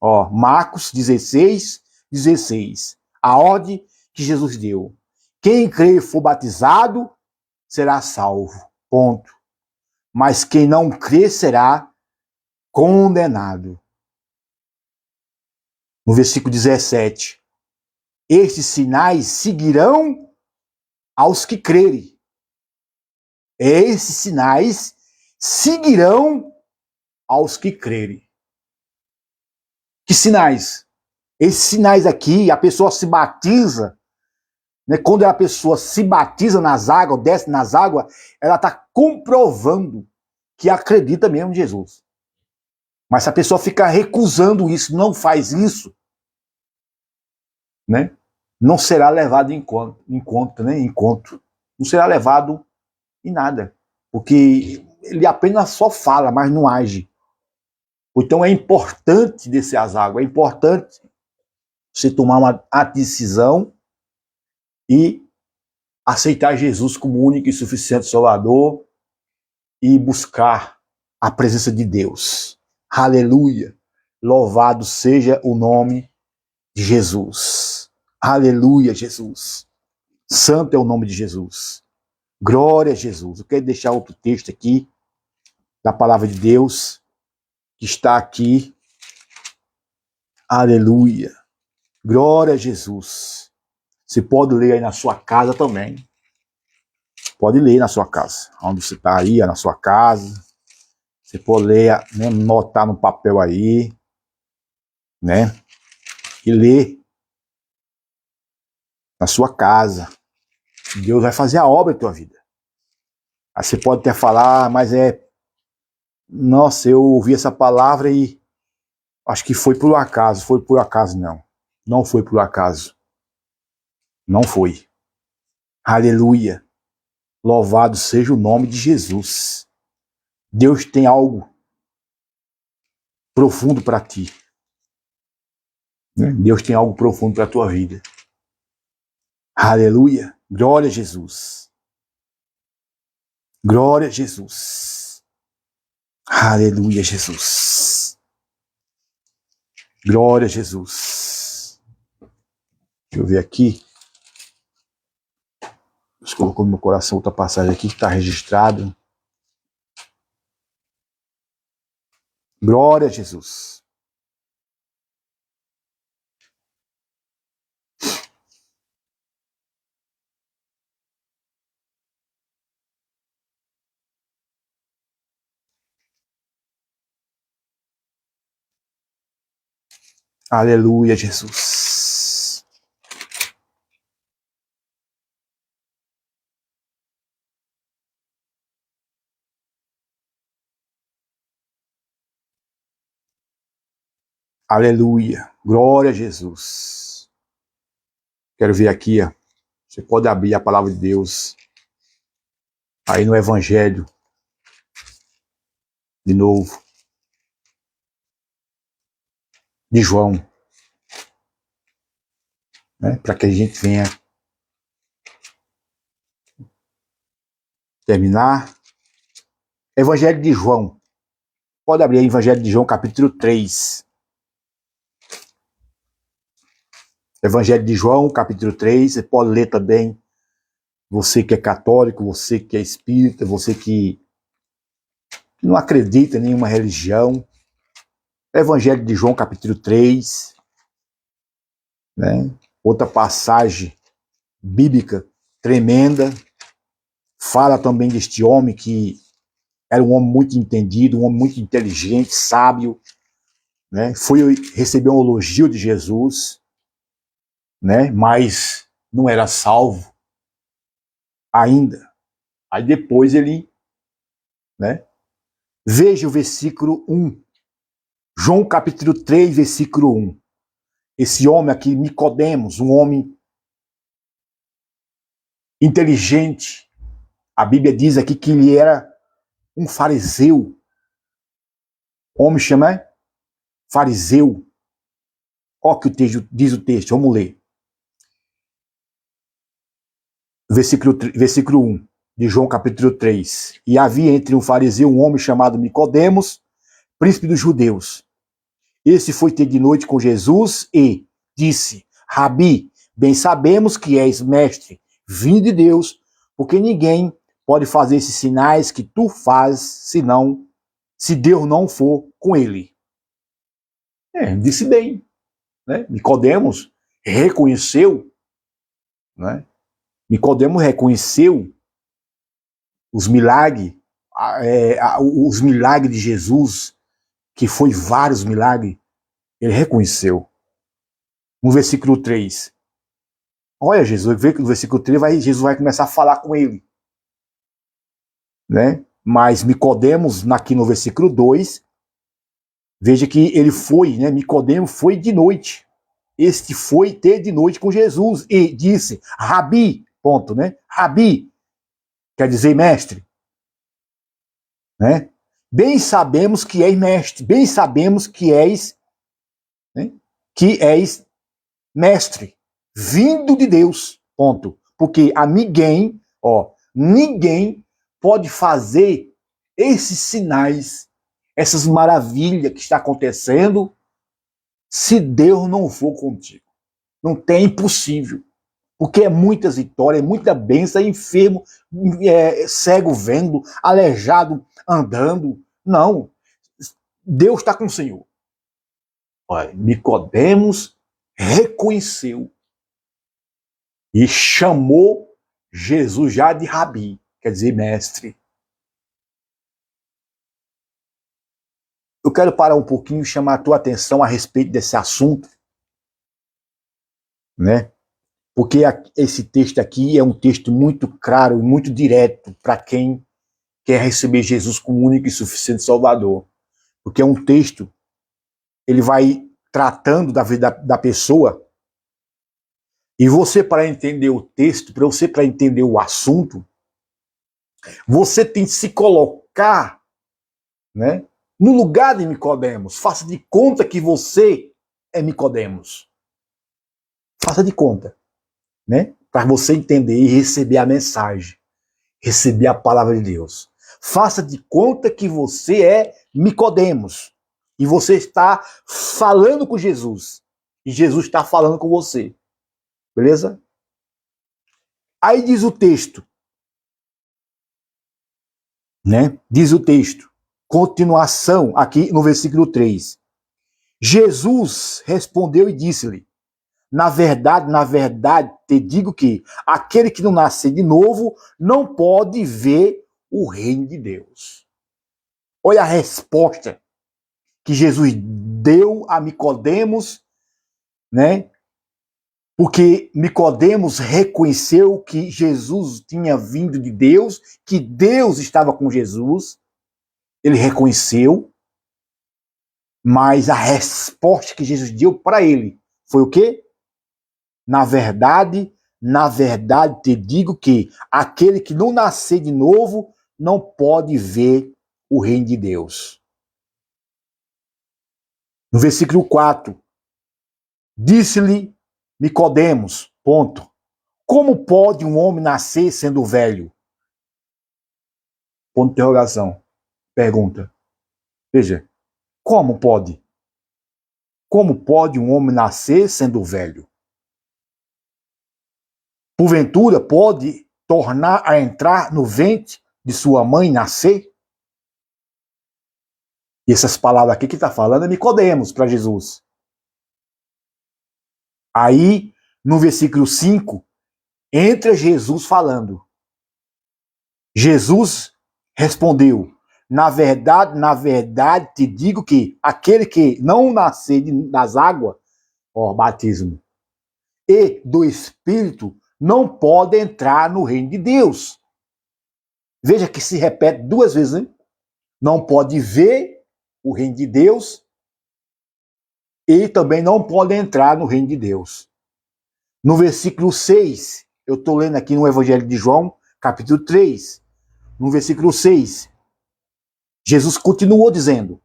Speaker 1: ó, Marcos 16, 16. A ordem que Jesus deu. Quem crer e for batizado será salvo. Ponto. Mas quem não crer será condenado. No versículo 17. Estes sinais seguirão aos que crerem. Esses sinais seguirão aos que crerem. Que sinais? Esses sinais aqui, a pessoa se batiza, né? Quando a pessoa se batiza nas águas, desce nas águas, ela está comprovando que acredita mesmo em Jesus. Mas se a pessoa fica recusando isso, não faz isso, né? Não será levado em conta, né? Não será levado em nada. Porque ele apenas só fala, mas não age. Então é importante descer as águas, é importante você tomar uma decisão e aceitar Jesus como único e suficiente Salvador e buscar a presença de Deus. Aleluia! Louvado seja o nome de Jesus. Aleluia, Jesus. Santo é o nome de Jesus. Glória a Jesus. Eu quero deixar outro texto aqui da palavra de Deus que está aqui. Aleluia. Glória a Jesus. Você pode ler aí na sua casa também. Pode ler na sua casa. Onde você está aí, na sua casa. Você pode ler, né, notar no papel aí, né? E ler na sua casa. Deus vai fazer a obra em tua vida. Aí você pode até falar, mas nossa, eu ouvi essa palavra e acho que foi por acaso. Foi por acaso, não. Não foi por acaso. Não foi. Aleluia. Louvado seja o nome de Jesus. Deus tem algo profundo para ti. Né? Deus tem algo profundo para a tua vida. Aleluia. Glória a Jesus. Glória a Jesus. Aleluia, Jesus. Glória a Jesus. Deixa eu ver aqui. Deus colocou no meu coração outra passagem aqui que está registrado. Glória a Jesus. Aleluia, Jesus. Aleluia. Glória a Jesus. Quero ver aqui, ó. Você pode abrir a palavra de Deus aí no Evangelho. De novo. De João. Né? Para que a gente venha terminar. Evangelho de João. Pode abrir aí, Evangelho de João, capítulo 3. Evangelho de João, capítulo 3. Você pode ler também. Você que é católico, você que é espírita, você que não acredita em nenhuma religião. Evangelho de João, capítulo 3. Né? Outra passagem bíblica tremenda. Fala também deste homem que era um homem muito entendido, um homem muito inteligente, sábio. Né? Foi receber um elogio de Jesus, né? Mas não era salvo ainda. Aí depois ele, né? Veja o versículo 1. João capítulo 3, versículo 1. Esse homem aqui, Nicodemos, um homem inteligente. A Bíblia diz aqui que ele era um fariseu. O homem chama fariseu. Olha o que o texto, diz o texto, vamos ler. Versículo 1 de João capítulo 3. E havia entre um fariseu um homem chamado Nicodemos, príncipe dos judeus. Esse foi ter de noite com Jesus e disse: Rabi, bem sabemos que és mestre, vindo de Deus, porque ninguém pode fazer esses sinais que tu fazes, senão, se Deus não for com ele. Disse bem. Né? Nicodemos reconheceu, né? Nicodemos reconheceu os milagres, os milagres de Jesus, que foi vários milagres, ele reconheceu. No versículo 3. Olha, Jesus, vê que no versículo 3 Jesus vai começar a falar com ele. Né? Mas Nicodemos, aqui no versículo 2, veja que ele foi, né? Nicodemos foi de noite. Este foi ter de noite com Jesus e disse, Rabi, ponto, né? Rabi, quer dizer mestre. Né? Bem sabemos que és mestre, bem sabemos que és, né? Que és mestre, vindo de Deus, ponto. Porque a ninguém pode fazer esses sinais, essas maravilhas que está acontecendo, se Deus não for contigo. Não tem, impossível. Porque é muitas vitórias, é muita bênção, é enfermo, cego vendo, aleijado andando. Não. Deus está com o Senhor. Olha, Nicodemos reconheceu e chamou Jesus já de Rabi, quer dizer mestre. Eu quero parar um pouquinho e chamar a tua atenção a respeito desse assunto, né? Porque esse texto aqui é um texto muito claro e muito direto para quem quer receber Jesus como único e suficiente Salvador. Porque é um texto, ele vai tratando da vida da pessoa, e você, para entender o texto, para entender o assunto, você tem que se colocar, né, no lugar de Nicodemos. Faça de conta que você é Nicodemos. Faça de conta, né, para você entender e receber a mensagem, receber a palavra de Deus. Faça de conta que você é Nicodemos e você está falando com Jesus e Jesus está falando com você, beleza? Aí diz o texto, né? Diz o texto, continuação aqui no versículo 3. Jesus respondeu e disse-lhe: na verdade, te digo que aquele que não nascer de novo não pode ver o reino de Deus. Olha a resposta que Jesus deu a Nicodemos, né? Porque Nicodemos reconheceu que Jesus tinha vindo de Deus, que Deus estava com Jesus. Ele reconheceu, mas a resposta que Jesus deu para ele foi o quê? Na verdade, te digo que aquele que não nascer de novo não pode ver o reino de Deus. No versículo 4, disse-lhe Nicodemos, ponto, como pode um homem nascer sendo velho? Ponto de interrogação. Pergunta. Veja, como pode? Como pode um homem nascer sendo velho? Porventura pode tornar a entrar no ventre de sua mãe nascer? E essas palavras aqui que está falando é Nicodemos para Jesus. Aí, no versículo 5, entra Jesus falando. Jesus respondeu: na verdade, te digo que aquele que não nascer das águas, batismo, e do Espírito, não pode entrar no reino de Deus. Veja que se repete duas vezes, hein? Não pode ver o reino de Deus e também não pode entrar no reino de Deus. No versículo 6, eu estou lendo aqui no Evangelho de João, capítulo 3, no versículo 6, Jesus continuou dizendo: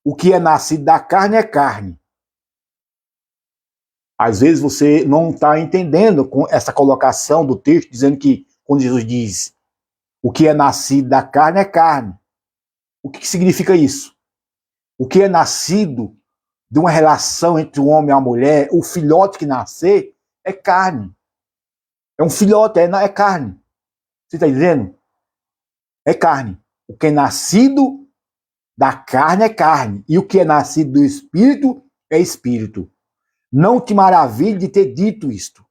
Speaker 1: o que é nascido da carne é carne. Às vezes você não está entendendo com essa colocação do texto, dizendo que, quando Jesus diz o que é nascido da carne é carne. O que significa isso? O que é nascido de uma relação entre o homem e a mulher, o filhote que nascer, é carne. É um filhote, é carne. Você está entendendo? É carne. O que é nascido da carne é carne. E o que é nascido do Espírito é Espírito. Não te maravilhe de ter dito isto.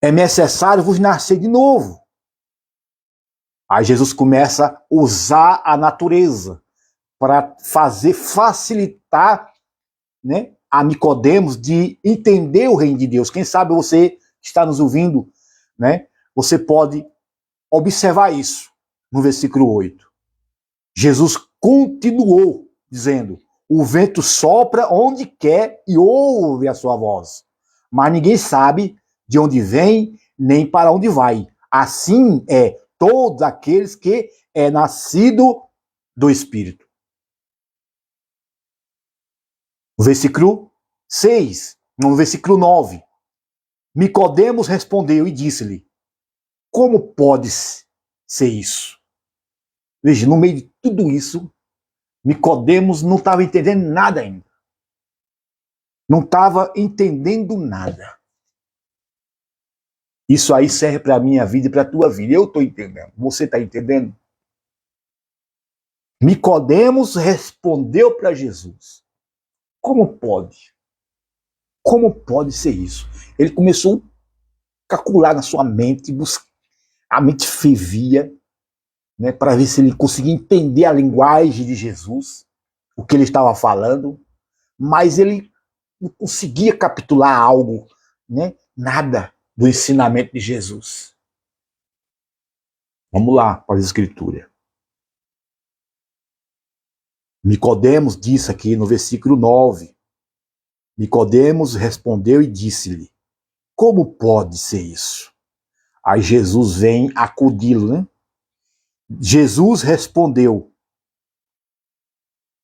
Speaker 1: É necessário vos nascer de novo. Aí Jesus começa a usar a natureza para facilitar, né, a Nicodemos de entender o reino de Deus. Quem sabe você que está nos ouvindo, né, você pode observar isso no versículo 8. Jesus continuou dizendo: o vento sopra onde quer e ouve a sua voz, mas ninguém sabe de onde vem nem para onde vai. Assim é todos aqueles que é nascido do Espírito. No versículo 6, no versículo 9, Nicodemos respondeu e disse-lhe: como pode ser isso? Veja, no meio de tudo isso, Nicodemos não estava entendendo nada ainda. Não estava entendendo nada. Isso aí serve para a minha vida e para a tua vida. Eu estou entendendo. Você está entendendo? Nicodemos respondeu para Jesus: como pode? Como pode ser isso? Ele começou a calcular na sua mente, a mente fervia, né, para ver se ele conseguia entender a linguagem de Jesus, o que ele estava falando, mas ele não conseguia capitular algo, né, nada do ensinamento de Jesus. Vamos lá para a Escritura. Nicodemos disse aqui no versículo 9. Nicodemos respondeu e disse-lhe: como pode ser isso? Aí Jesus vem acudi-lo, né? Jesus respondeu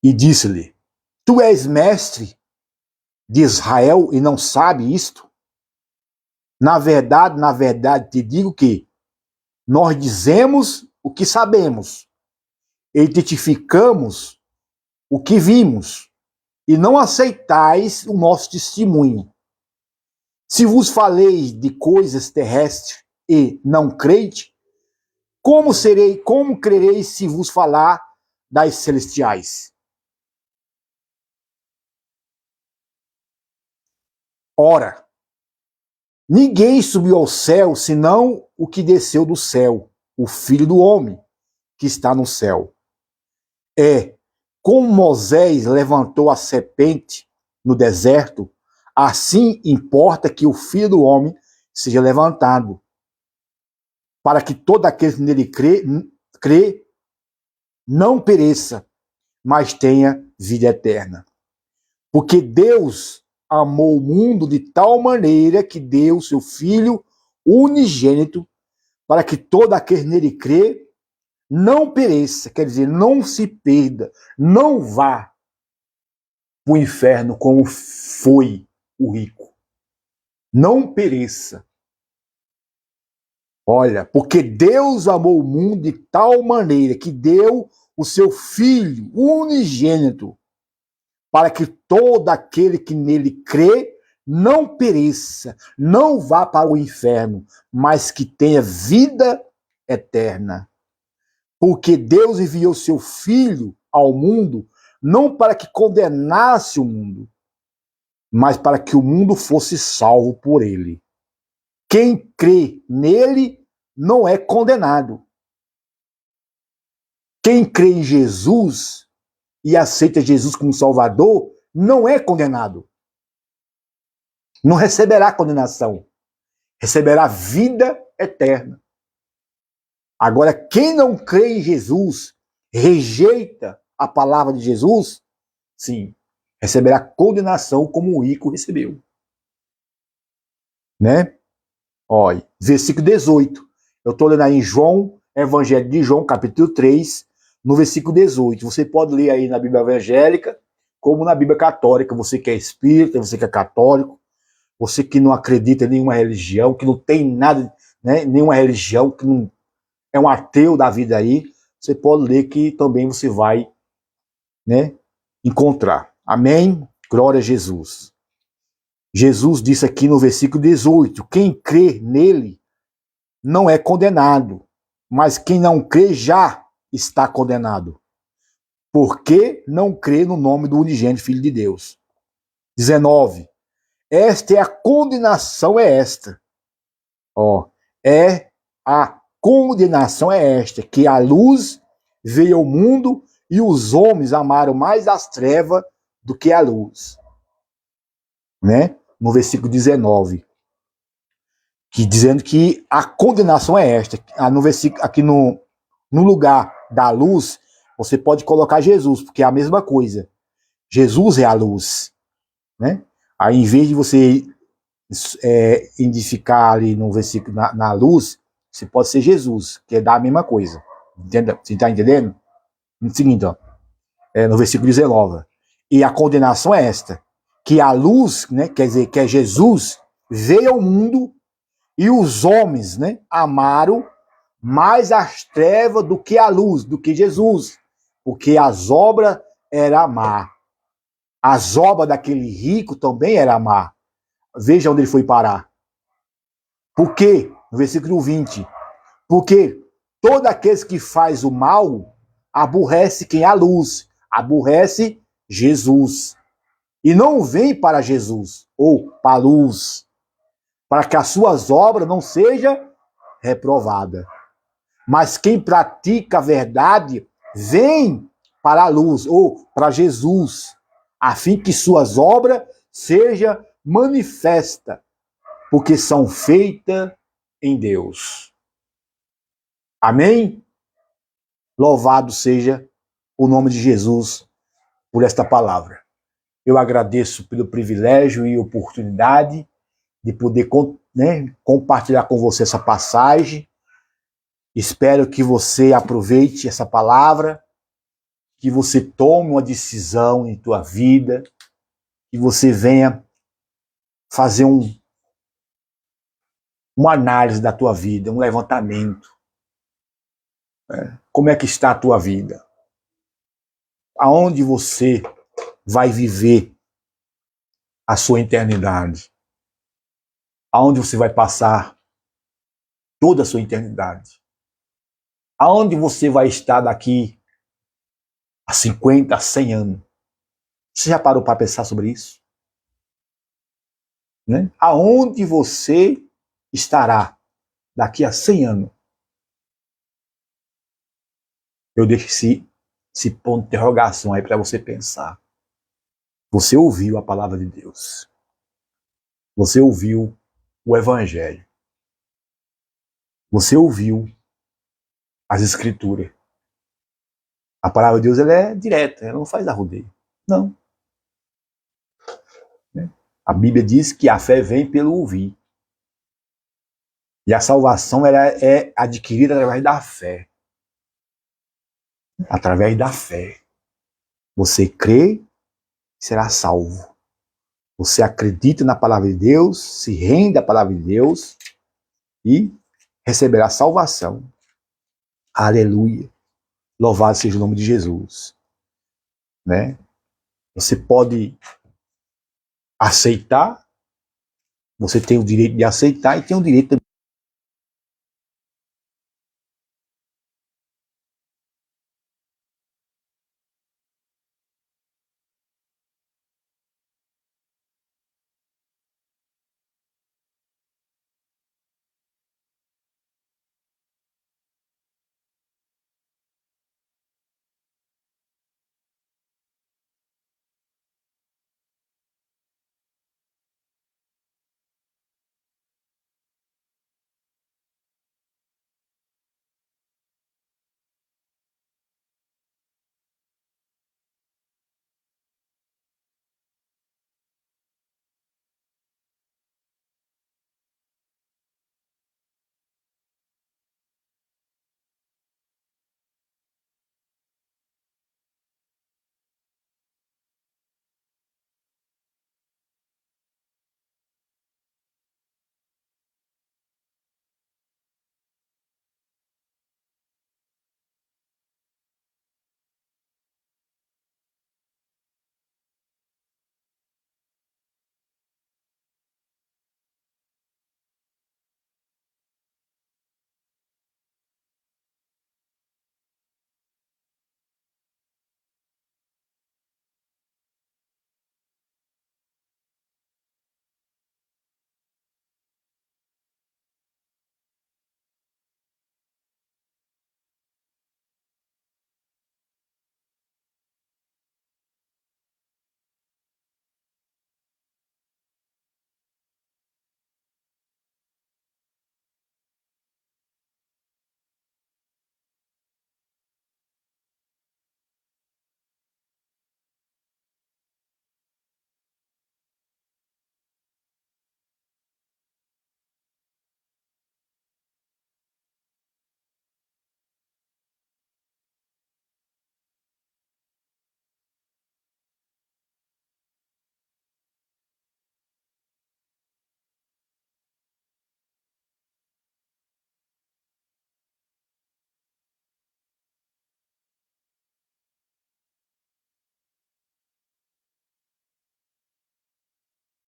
Speaker 1: e disse-lhe: tu és mestre de Israel e não sabe isto? Na verdade, te digo que nós dizemos o que sabemos, e testificamos o que vimos, e não aceitais o nosso testemunho. Se vos falei de coisas terrestres e não creite, como crereis se vos falar das celestiais? Ora, ninguém subiu ao céu senão o que desceu do céu, o Filho do Homem, que está no céu. Como Moisés levantou a serpente no deserto, assim importa que o Filho do Homem seja levantado, para que todo aquele que nele crê não pereça, mas tenha vida eterna. Porque Deus amou o mundo de tal maneira que deu seu Filho unigênito, para que todo aquele que nele crê não pereça, quer dizer, não se perda, não vá para o inferno como foi o rico. Não pereça. Olha, porque Deus amou o mundo de tal maneira que deu o seu Filho unigênito, para que todo aquele que nele crê não pereça, não vá para o inferno, mas que tenha vida eterna. Porque Deus enviou seu Filho ao mundo não para que condenasse o mundo, mas para que o mundo fosse salvo por ele. Quem crê nele não é condenado. Quem crê em Jesus e aceita Jesus como Salvador não é condenado. Não receberá condenação. Receberá vida eterna. Agora, quem não crê em Jesus, rejeita a palavra de Jesus, sim, receberá condenação como o rico recebeu. Né? Olha, versículo 18. Eu estou lendo aí em João, Evangelho de João, capítulo 3, no versículo 18. Você pode ler aí na Bíblia evangélica, como na Bíblia católica. Você que é espírita, você que é católico, você que não acredita em nenhuma religião, que não tem nada, né, nenhuma religião, que não é um ateu da vida aí, você pode ler que também você vai, né, encontrar. Amém? Glória a Jesus. Jesus disse aqui no versículo 18, quem crê nele não é condenado, mas quem não crê já está condenado, porque não crê no nome do unigênito Filho de Deus. 19, esta é a condenação, é esta. A condenação é esta, que a luz veio ao mundo e os homens amaram mais as trevas do que a luz. Né? No versículo 19. Que, dizendo que a condenação é esta. No versículo, aqui no lugar da luz, você pode colocar Jesus, porque é a mesma coisa. Jesus é a luz. Né? Aí, em vez de você identificar ali no versículo na luz, você pode ser Jesus, que é da mesma coisa. Entenda? Você está entendendo? No seguinte, ó, no versículo 19. E a condenação é esta, que a luz, né, quer dizer, que é Jesus, veio ao mundo e os homens, né, amaram mais as trevas do que a luz, do que Jesus, porque as obras eram amar. As obras daquele rico também eram amar. Veja onde ele foi parar. Por quê? No versículo 20. Porque todo aquele que faz o mal aborrece quem é a luz, aborrece Jesus. E não vem para Jesus, ou para a luz, para que as suas obras não sejam reprovadas. Mas quem pratica a verdade vem para a luz, ou para Jesus, a fim que suas obras sejam manifestas, porque são feitas em Deus. Amém? Louvado seja o nome de Jesus por esta palavra. Eu agradeço pelo privilégio e oportunidade de poder compartilhar com você essa passagem. Espero que você aproveite essa palavra, que você tome uma decisão em tua vida, que você venha fazer uma análise da tua vida, um levantamento. Como é que está a tua vida? Aonde você vai viver a sua eternidade? Aonde você vai passar toda a sua eternidade? Aonde você vai estar daqui a 50, a 100 anos? Você já parou para pensar sobre isso? Né? Aonde você estará daqui a 100 anos? Eu deixo esse ponto de interrogação aí para você pensar. Você ouviu a palavra de Deus. Você ouviu o Evangelho. Você ouviu as Escrituras. A palavra de Deus ela é direta, ela não faz arrudeio. Não. A Bíblia diz que a fé vem pelo ouvir. E a salvação ela é adquirida através da fé. Através da fé. Você crê e será salvo. Você acredita na palavra de Deus, se rende à palavra de Deus e receberá salvação. Aleluia. Louvado seja o nome de Jesus. Né? Você pode aceitar, você tem o direito de aceitar e tem o direito